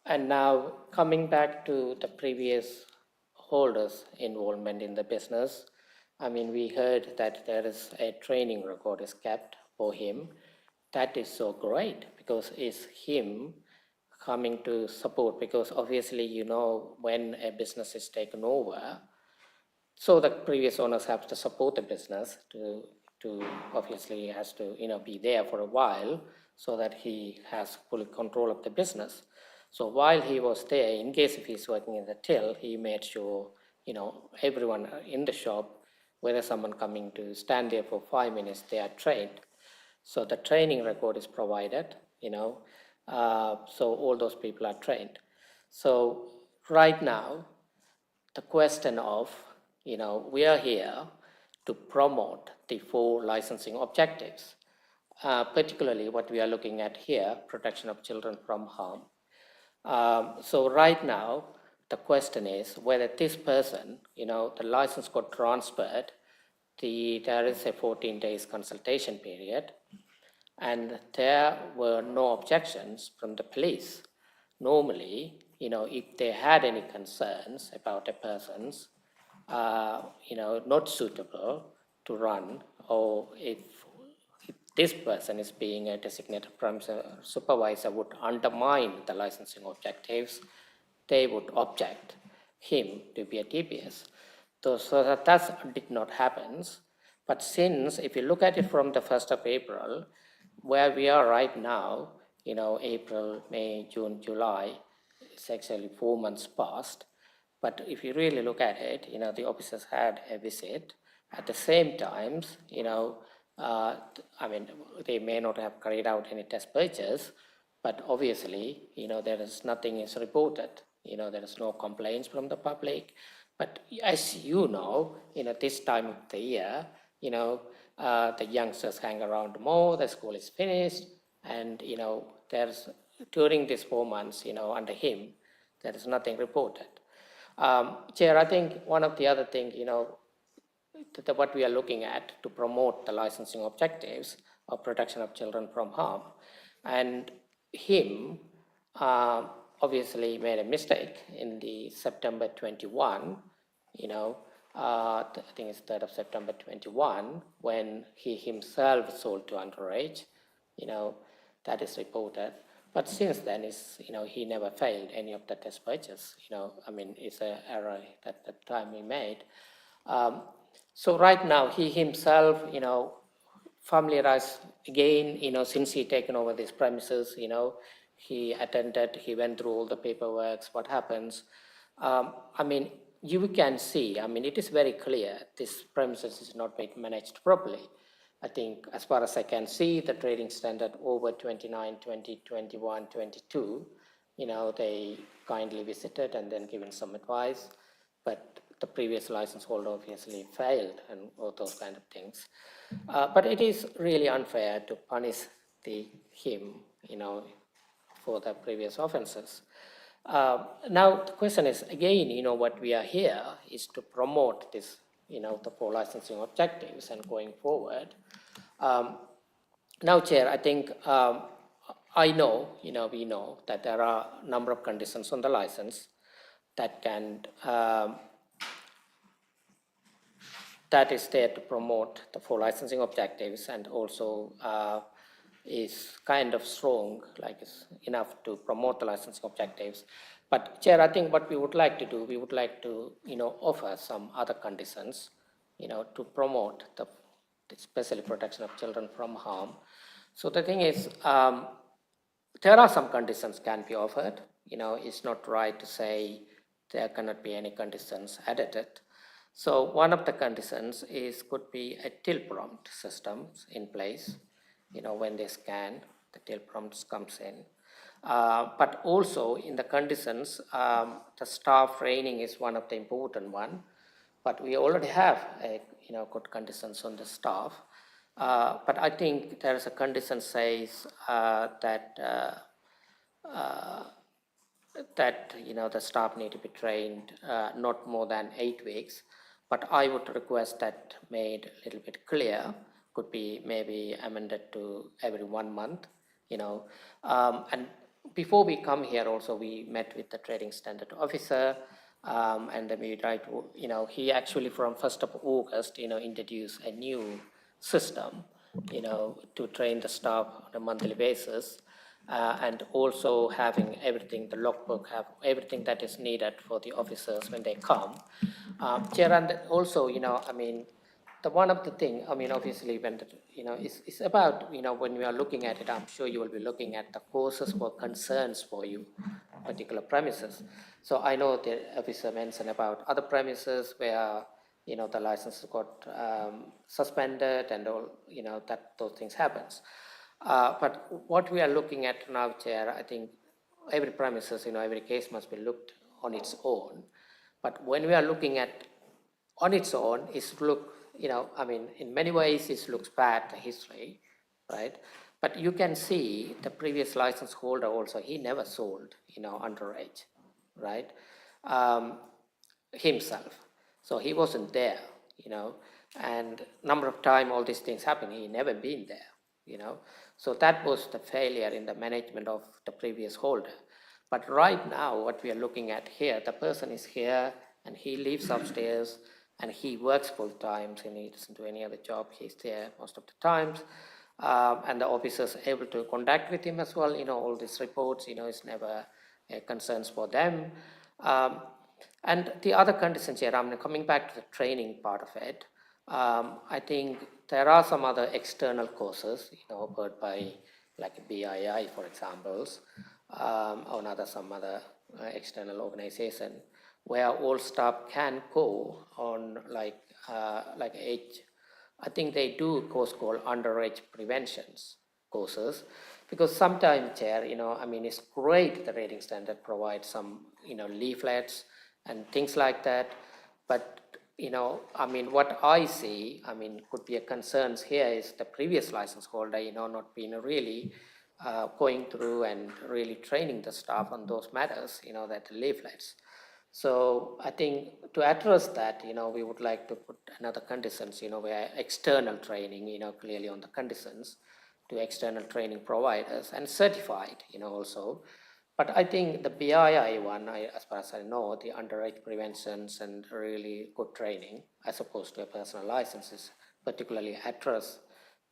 And now coming back to the previous holders' involvement in the business, I mean, we heard that there is a training record is kept for him. That is so great because it's him coming to support, because obviously, when a business is taken over, so the previous owners have to support the business to obviously has to, be there for a while so that he has full control of the business. So while he was there, in case if he's working in the till, he made sure, everyone in the shop, whether someone coming to stand there for 5 minutes, they are trained. So the training record is provided, so all those people are trained. So right now, the question of, we are here to promote the 4 licensing objectives, particularly what we are looking at here, protection of children from harm. So right now, the question is whether this person, the license got transferred, there is a 14 days consultation period, and there were no objections from the police. Normally, if they had any concerns about a person's, not suitable to run, or if this person is being a designated supervisor would undermine the licensing objectives, they would object him to be a TPS. So that did not happen. But since, if you look at it from the 1st of April, where we are right now, April, May, June, July, it's actually 4 months past. But if you really look at it, the officers had a visit. At the same time, I mean, they may not have carried out any test purchase, but obviously, there is nothing is reported. There is no complaints from the public. But as this time of the year, the youngsters hang around more, the school is finished, and, there's, during these 4 months, under him, there is nothing reported. Chair, I think one of the other things, what we are looking at to promote the licensing objectives of protection of children from harm. And him obviously made a mistake in the September 21, I think it's 3rd of September 21, when he himself sold to underage, that is reported. But since then, he never failed any of the test purchase, I mean, it's an error that the time he made. So right now, he himself, familiarized again, since he taken over these premises, he attended, he went through all the paperwork, what happens. I mean, you can see, I mean, it is very clear this premises is not being managed properly. I think as far as I can see, the trading standard over 29, 20, 21, 22, they kindly visited and then given some advice, but the previous license holder obviously failed and all those kind of things. But it is really unfair to punish him, for the previous offenses. Now the question is, again, what we are here is to promote this, the 4 licensing objectives and going forward. Now, Chair, I think I know, we know that there are a number of conditions on the license that can, that is there to promote the 4 licensing objectives, and also, is kind of strong, like it's enough to promote the licensing objectives. But Chair, I think what we would like to do, we would like to, offer some other conditions, to promote especially protection of children from harm. So the thing is, there are some conditions can be offered. It's not right to say there cannot be any conditions added. So one of the conditions could be a till prompt system in place. When they scan, the till prompts comes in. But also in the conditions, the staff training is one of the important one. But we already have good conditions on the staff. But I think there is a condition says that the staff need to be trained not more than 8 weeks. But I would request that made a little bit clear, could be maybe amended to every 1 month, And before we come here also, we met with the trading standard officer, and then we tried to, he actually from 1st of August, introduced a new system, to train the staff on a monthly basis. And also having everything, the logbook, have everything that is needed for the officers when they come. Chair, and also, the one of the thing, obviously, when it's about, when we are looking at it, I'm sure you will be looking at the causes for concerns for you, particular premises. So I know the officer mentioned about other premises where, the license got suspended and all, that those things happens. But what we are looking at now, Chair, I think every premises, every case must be looked on its own. But when we are looking at on its own, in many ways, it looks bad, the history, right? But you can see the previous license holder also, he never sold, underage, right? Himself. So he wasn't there, and number of time all these things happen, he never been there, So that was the failure in the management of the previous holder. But right now, what we are looking at here, the person is here and he lives upstairs and he works full time, so he doesn't do any other job. He's there most of the times. And the officers are able to contact with him as well. All these reports, is never concerns for them. And the other conditions here, I'm coming back to the training part of it. I think there are some other external courses, offered by like BII, for example, or some other external organization where all staff can go on like age. I think they do a course called underage preventions courses, because sometimes, Chair, it's great the rating standard provides some, leaflets and things like that. But, what I see, could be a concerns here is the previous license holder, not being really going through and really training the staff on those matters, that leaflets. So I think to address that, we would like to put another conditions, where external training, clearly on the conditions to external training providers and certified, also. But I think the BII one, as far as I know, the underage preventions and really good training, as opposed to a personal licenses, particularly address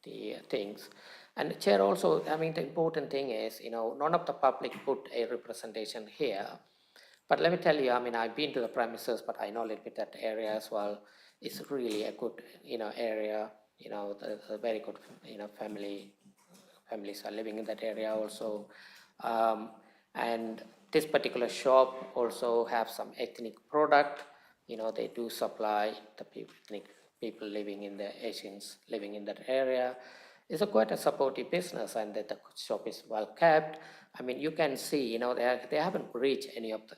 the things. And Chair, also, the important thing is, none of the public put a representation here. But let me tell you, I've been to the premises, but I know a little bit that area as well. It's really a good, area. There's a very good, families are living in that area also. And this particular shop also have some ethnic product. They do supply the people living in the Asians living in that area. It's quite a supportive business, and that the shop is well kept. You can see, they haven't breached any of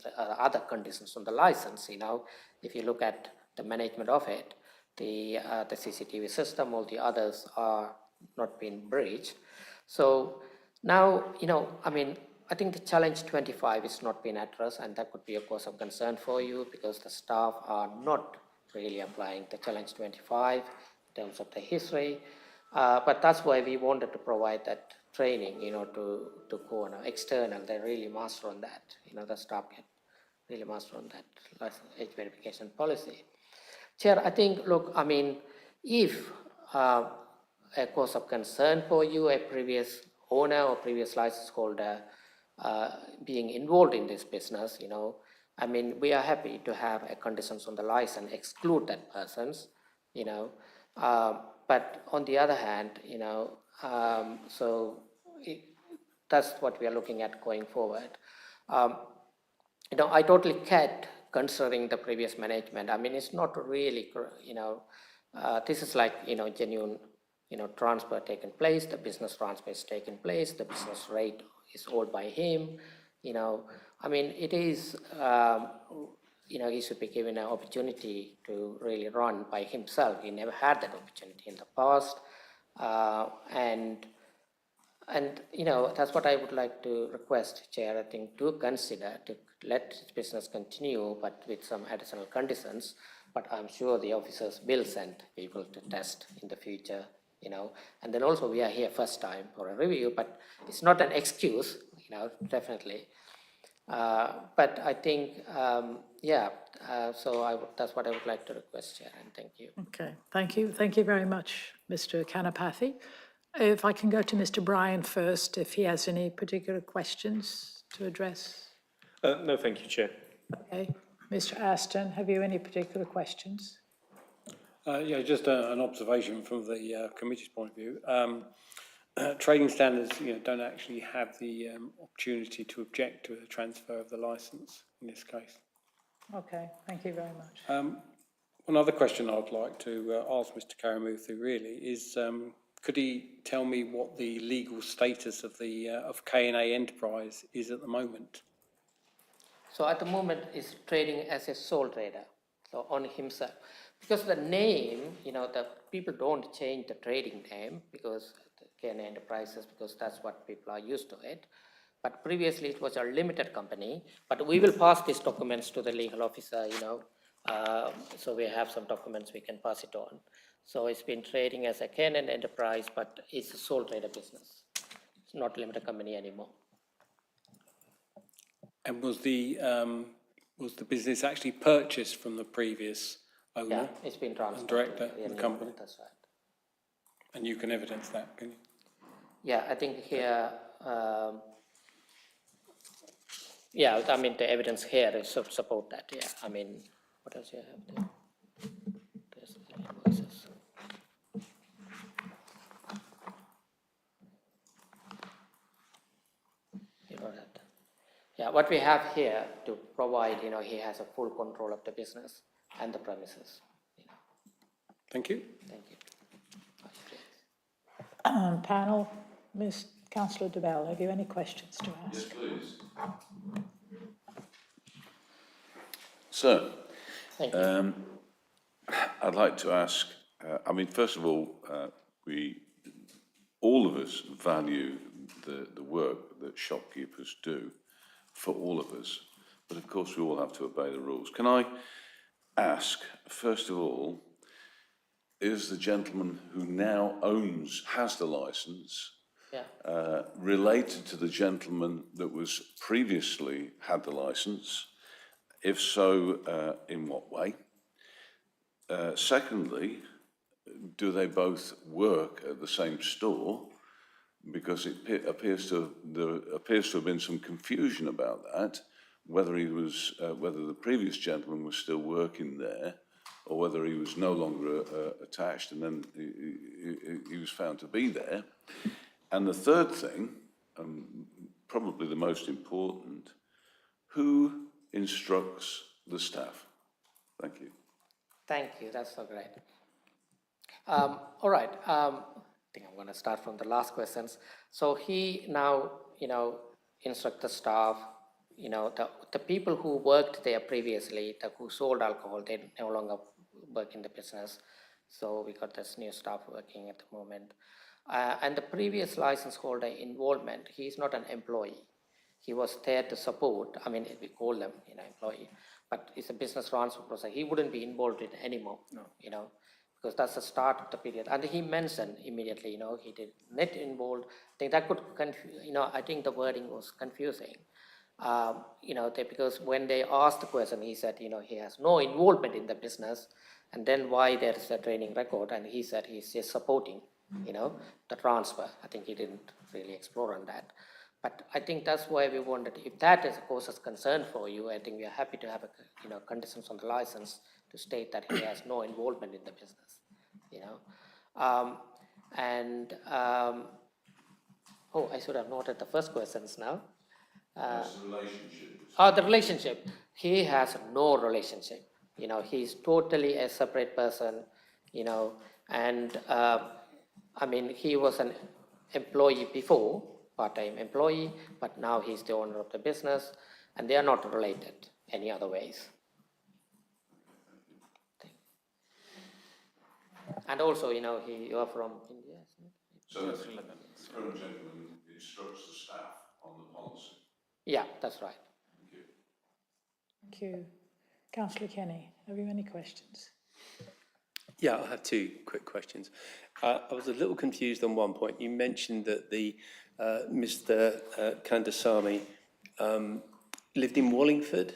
the other conditions on the license. If you look at the management of it, the CCTV system, all the others are not being breached. So now, I think the challenge 25 is not being addressed, and that could be a cause of concern for you, because the staff are not really applying the challenge 25 in terms of the history. But that's why we wanted to provide that training, to go on external. They really master on that. The staff can really master on that age verification policy. Chair, I think, look, if a cause of concern for you, a previous owner or previous license holder being involved in this business, I mean, we are happy to have a conditions on the license exclude that persons, but on the other hand, that's what we are looking at going forward. I totally get considering the previous management. I mean, it's not really, this is like, genuine, transfer taken place, the business transfer is taken place, the business rate is owned by him, I mean, it is, he should be given an opportunity to really run by himself. He never had that opportunity in the past. And that's what I would like to request, Chair, I think, to consider to let this business continue, but with some additional conditions. But I'm sure the officers will send people to test in the future, And then also we are here first time for a review, but it's not an excuse, definitely. But I think, that's what I would like to request, Chair, and thank you. Okay, thank you. Thank you very much, Mr. Kanapathy. If I can go to Mr. Bryan first, if he has any particular questions to address. No, thank you, Chair. Okay. Mr. Aston, have you any particular questions? Just an observation from the committee's point of view. Trading standards, don't actually have the opportunity to object to the transfer of the licence in this case. Okay, thank you very much. One other question I'd like to ask Mr. Karamuthu really is, could he tell me what the legal status of the of K&A Enterprise is at the moment? So at the moment, is trading as a sole trader, so on himself. Because the name, the people don't change the trading name because K&A Enterprises, because that's what people are used to it. But previously it was a limited company, but we will pass these documents to the legal officer, so we have some documents we can pass it on. So it's been trading as a K&A Enterprise, but it's a sole trader business. It's not a limited company anymore. And was the business actually purchased from the previous owner? Yeah, it's been transferred. Director to of the company? That's right. And you can evidence that, can you? Yeah, I think here, I mean, the evidence here is support that, yeah. I mean, what else you have there? There's the invoices. You know that. Yeah, what we have here to provide, he has a full control of the business and the premises. Thank you. Thank you. Panel, Ms. Councillor de Bell, have you any questions to ask? Yes, please. So, Thank you. I'd like to ask, first of all, all of us value the work that shopkeepers do for all of us, but of course we all have to obey the rules. Can I ask, first of all, is the gentleman who now has the licence related to the gentleman that was previously had the licence? If so, in what way? Secondly, do they both work at the same store? Because it appears to have been some confusion about that, whether the previous gentleman was still working there, or whether he was no longer attached and then he was found to be there. And the third thing, probably the most important, who instructs the staff? Thank you. Thank you, that's so great. All right, I think I'm going to start from the last questions. So he now, instruct the staff, the people who worked there previously, who sold alcohol, they no longer work in the business. So we got this new staff working at the moment. And the previous license holder involvement, he's not an employee. He was there to support, we call them, employee, but it's a business transfer process. He wouldn't be involved in anymore, because that's the start of the period. And he mentioned immediately, he did not involved. I think that could I think the wording was confusing. Because when they asked the question, he said, he has no involvement in the business, and then why there is a training record, and he said he's just supporting the transfer. I think he didn't really explore on that. But I think that's why we wanted, if that is a cause of concern for you, I think we are happy to have conditions on the license to state that he has no involvement in the business, I should have noted the first questions now. That's the relationship. The relationship. He has no relationship. He's totally a separate person, and he was an employee before, part-time employee, but now he's the owner of the business, and they are not related any other ways. And also, you are from India, isn't it? So the current gentleman instructs the staff on the policy. Yeah, that's right. Thank you. Councillor Kenny, have you any questions? Yeah, I have two quick questions. I was a little confused on one point. You mentioned that Mr. Kandasamy lived in Wallingford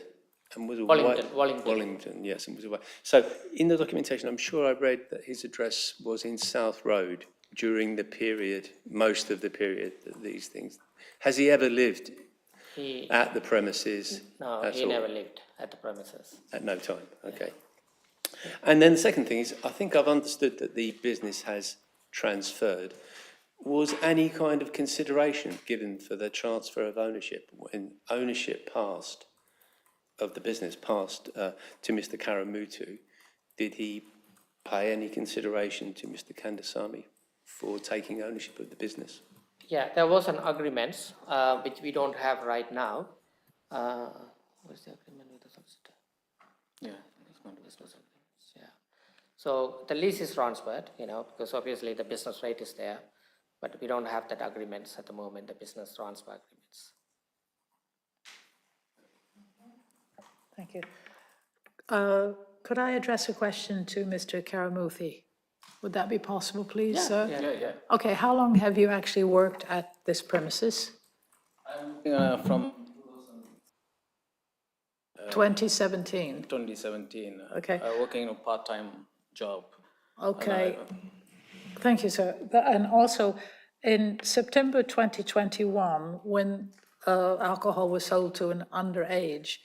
and was away. Wallington, yes, and was away. So in the documentation, I'm sure I read that his address was in South Road during the period, most of the period that these things. Has he ever lived at the premises? No, he never lived at the premises. At no time, okay. And then the second thing is, I think I've understood that the business has transferred. Was any kind of consideration given for the transfer of ownership when ownership passed of the business passed to Mr. Karamutu? Did he pay any consideration to Mr. Kandasamy for taking ownership of the business? Yeah, there was an agreement, which we don't have right now. What is the agreement with the solicitor? Yeah. Business agreements, yeah. So the lease is transferred, because obviously the business rate is there, but we don't have that agreements at the moment, the business transfer agreements. Thank you. Could I address a question to Mr. Karamuthi? Would that be possible, please, sir? Yeah. Okay, how long have you actually worked at this premises? I'm from 2017. 2017. Okay. Working in a part-time job. Okay. Thank you, sir. And also, in September 2021, when alcohol was sold to an underage,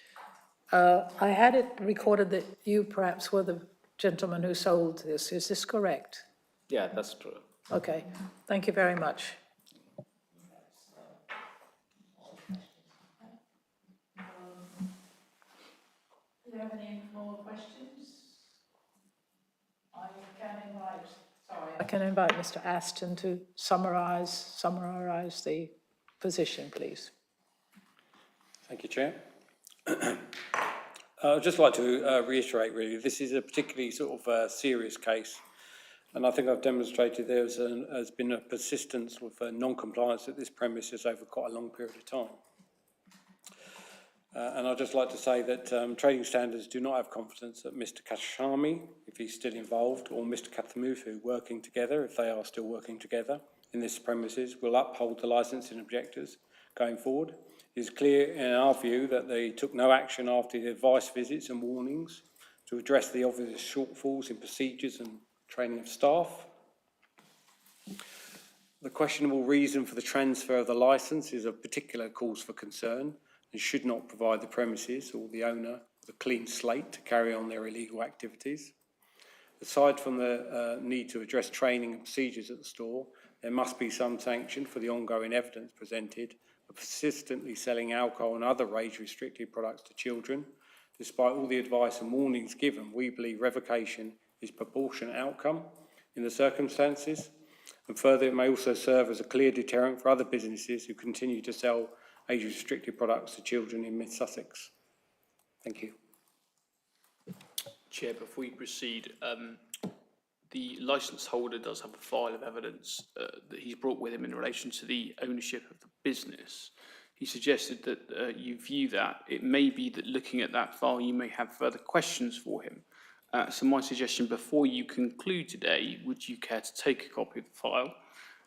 I had it recorded that you perhaps were the gentleman who sold this. Is this correct? Yeah, that's true. Okay, thank you very much. Do you have any more questions? I can invite Mr. Aston to summarize the position, please. Thank you, Chair. I'd just like to reiterate, really, this is a particularly sort of serious case, and I think I've demonstrated there has been a persistence with non-compliance at this premises over quite a long period of time. And I'd just like to say that trading standards do not have confidence that Mr. Kandasamy, if he's still involved, or Mr. Karamutu working together, if they are still working together in this premises, will uphold the licensing objectives going forward. It is clear in our view that they took no action after the advice visits and warnings to address the obvious shortfalls in procedures and training of staff. The questionable reason for the transfer of the licence is of particular cause for concern and should not provide the premises or the owner with a clean slate to carry on their illegal activities. Aside from the need to address training and procedures at the store, there must be some sanction for the ongoing evidence presented of persistently selling alcohol and other age-restricted products to children. Despite all the advice and warnings given, we believe revocation is a proportionate outcome in the circumstances, and further, it may also serve as a clear deterrent for other businesses who continue to sell age-restricted products to children in Mid Sussex. Thank you. Chair, before you proceed, the licence holder does have a file of evidence that he's brought with him in relation to the ownership of the business. He suggested that you view that. It may be that looking at that file, you may have further questions for him. So my suggestion, before you conclude today, would you care to take a copy of the file?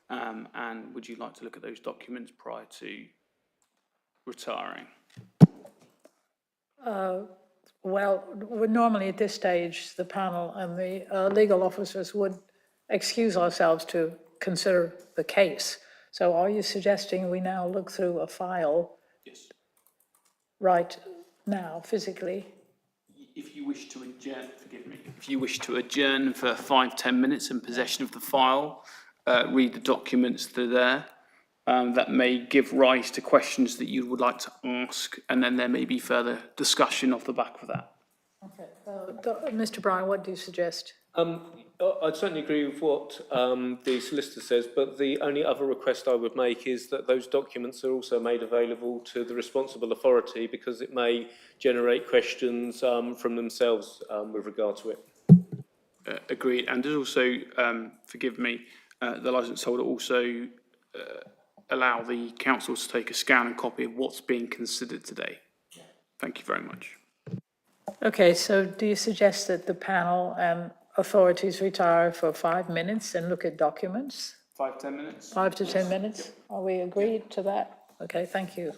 And would you like to look at those documents prior to retiring? Well, normally at this stage, the panel and the legal officers would excuse ourselves to consider the case. So are you suggesting we now look through a file Yes. right now, physically? If you wish to adjourn, forgive me, if you wish to adjourn for 5-10 minutes in possession of the file, read the documents that are there, that may give rise to questions that you would like to ask, and then there may be further discussion off the back of that. Okay. Mr. Bryan, what do you suggest? I'd certainly agree with what the solicitor says, but the only other request I would make is that those documents are also made available to the responsible authority, because it may generate questions from themselves with regard to it. Agreed. And there's also, forgive me, the licence holder also allow the council to take a scan and copy of what's being considered today. Thank you very much. Okay, so do you suggest that the panel and authorities retire for 5 minutes and look at documents? 5-10 minutes? 5 to 10 minutes? Are we agreed to that? Okay, thank you.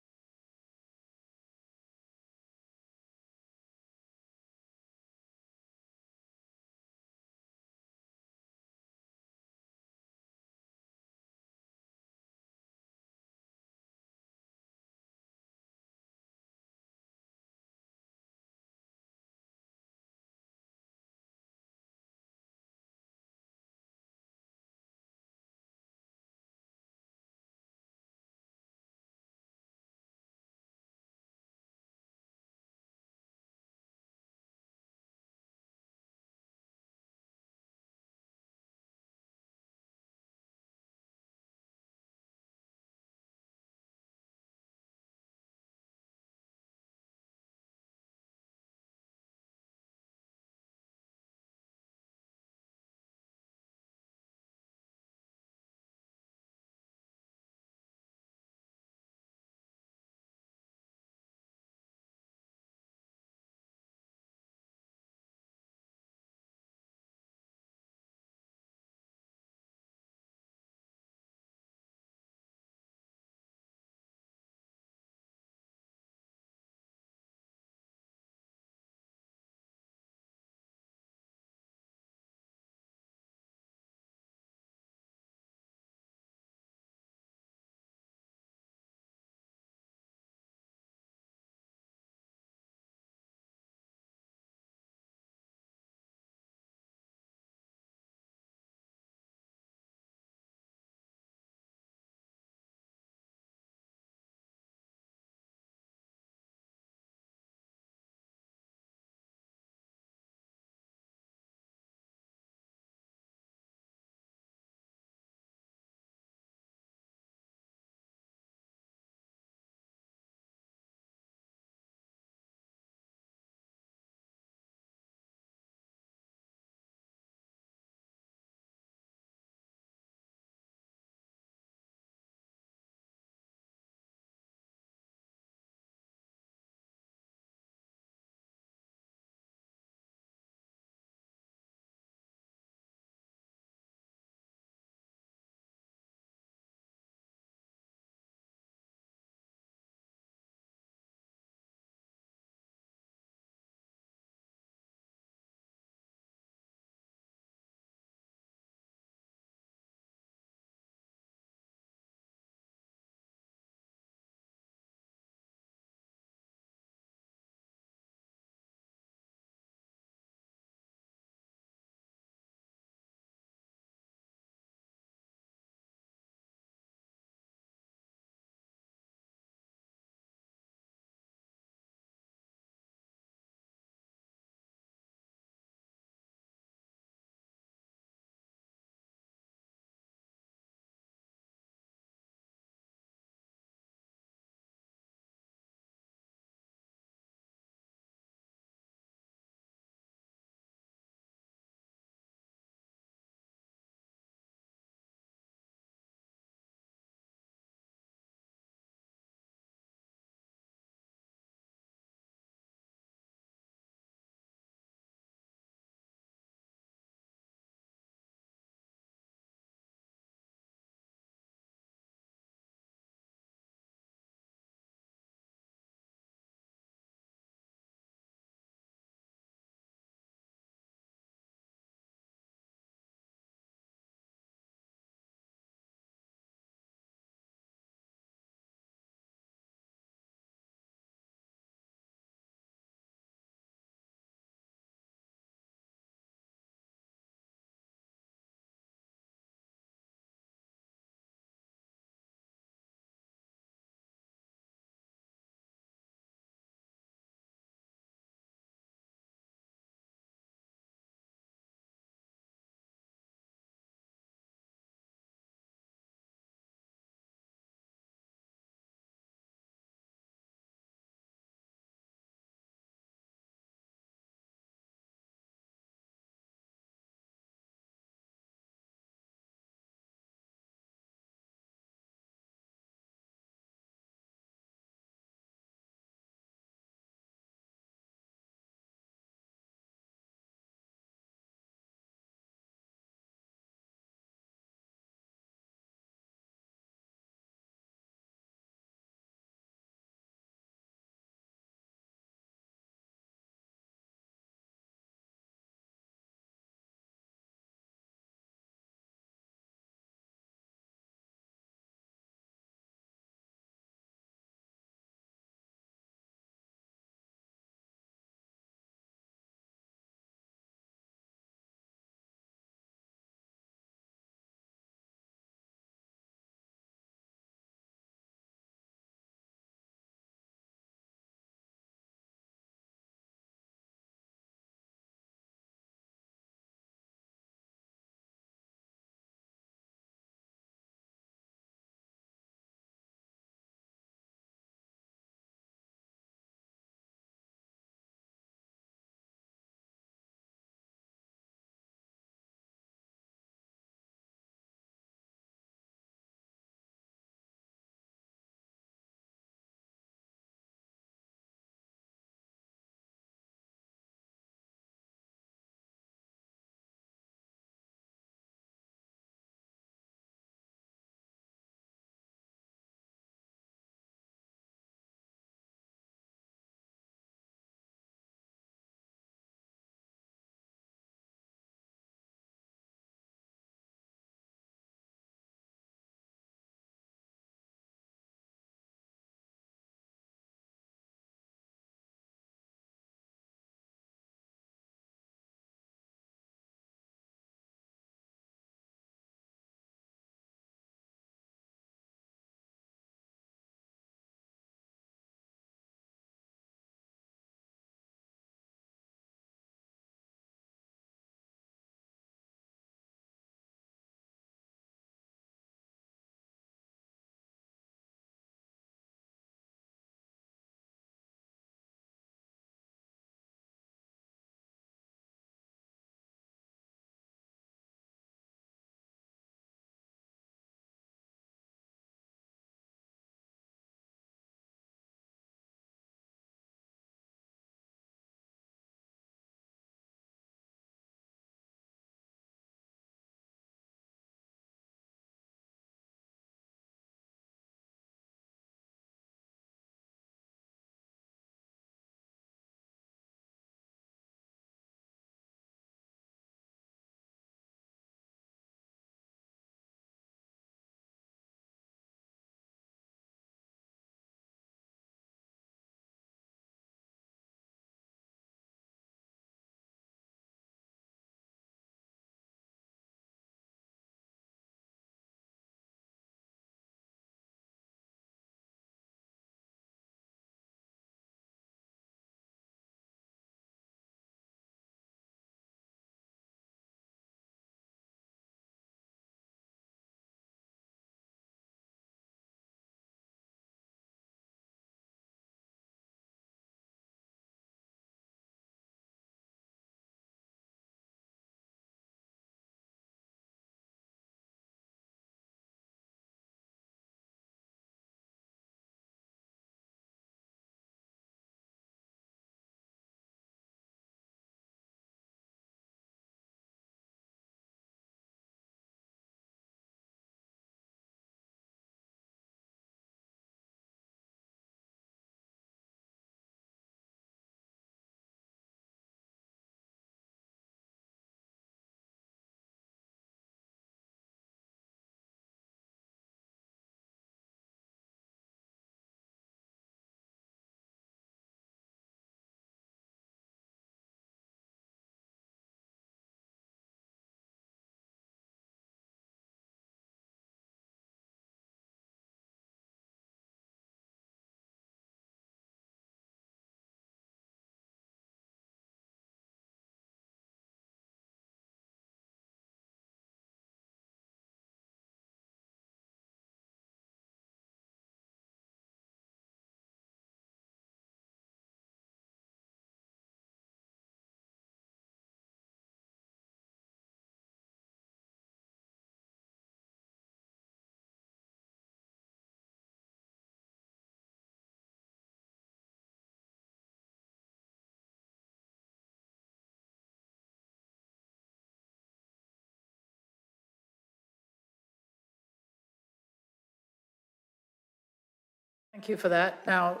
Thank you for that. Now,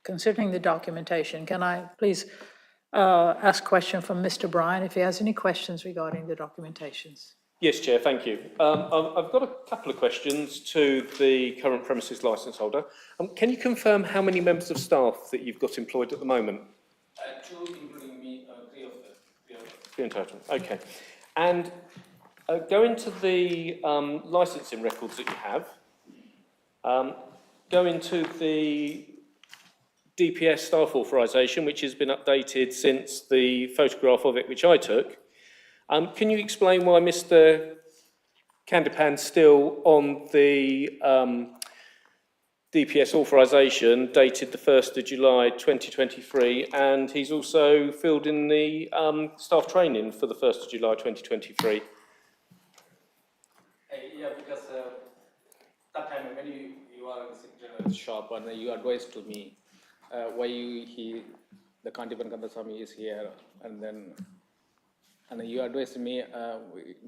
considering the documentation, can I please ask a question from Mr. Bryan, if he has any questions regarding the documentations? Yes, Chair, thank you. I've got a couple of questions to the current premises licence holder. Can you confirm how many members of staff that you've got employed at the moment? 2, including me, 3 of them. 3 in total, okay. And going to the licensing records that you have, go into the DPS staff authorisation, which has been updated since the photograph of it which I took. Can you explain why Mr. Kandapan's still on the DPS authorisation dated the 1st of July 2023, and he's also filled in the staff training for the 1st of July 2023? Yeah, because that time when you are sitting at the shop and you advised to me why the Kantipan Kandasamy is here, and then you advised me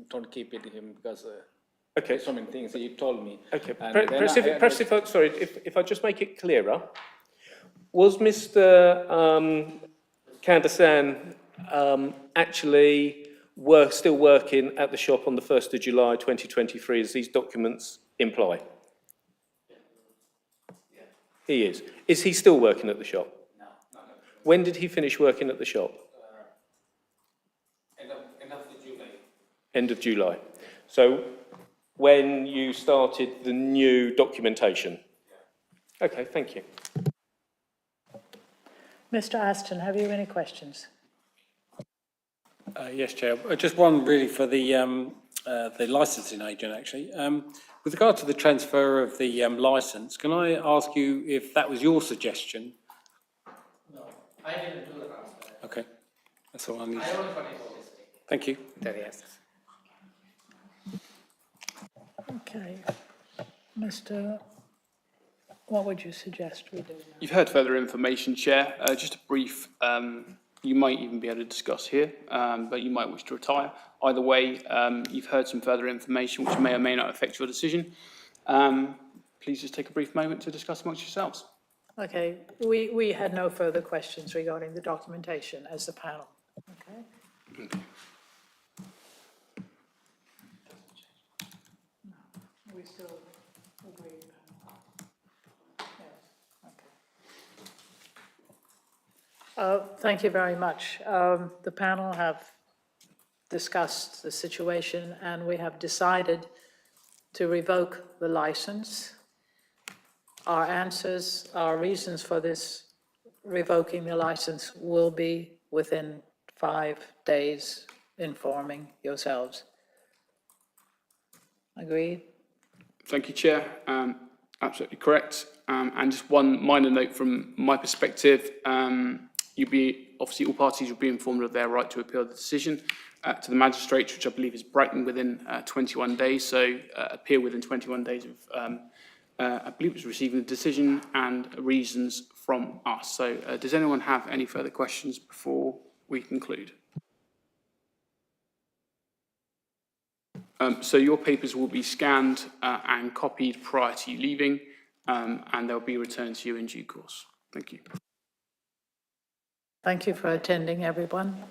don't keep it him because Okay. so many things that you told me. Okay, And perhaps then if I just make it clearer, was Mr. Kandasan actually still working at the shop on the 1st of July 2023, as these documents imply? He is. Is he still working at the shop? No, not at all. When did he finish working at the shop? End of the July. End of July. So when you started the new documentation? Okay, thank you. Mr. Aston, have you any questions? Yes, Chair. Just one really for the licensing agent, actually. With regard to the transfer of the licence, can I ask you if that was your suggestion? No, I didn't do the transfer. Okay, that's all I need. I only got it for this thing. Thank you. Yes. Okay. Mr., what would you suggest we do now? You've heard further information, Chair. Just a brief, you might even be able to discuss here, but you might wish to retire. Either way, you've heard some further information which may or may not affect your decision. Please just take a brief moment to discuss amongst yourselves. Okay, we had no further questions regarding the documentation as the panel. Okay. No, we still agree. Yes, okay. Thank you very much. The panel have discussed the situation and we have decided to revoke the license. Our answers, our reasons for this revoking the license will be within 5 days informing yourselves. Agreed? Thank you, Chair. Absolutely correct. And just one minor note from my perspective, obviously all parties will be informed of their right to appeal the decision to the magistrate, which I believe is Brighton within 21 days. So appeal within 21 days of, I believe it's receiving the decision and reasons from us. So does anyone have any further questions before we conclude? So your papers will be scanned and copied prior to you leaving, and they'll be returned to you in due course. Thank you. Thank you for attending, everyone.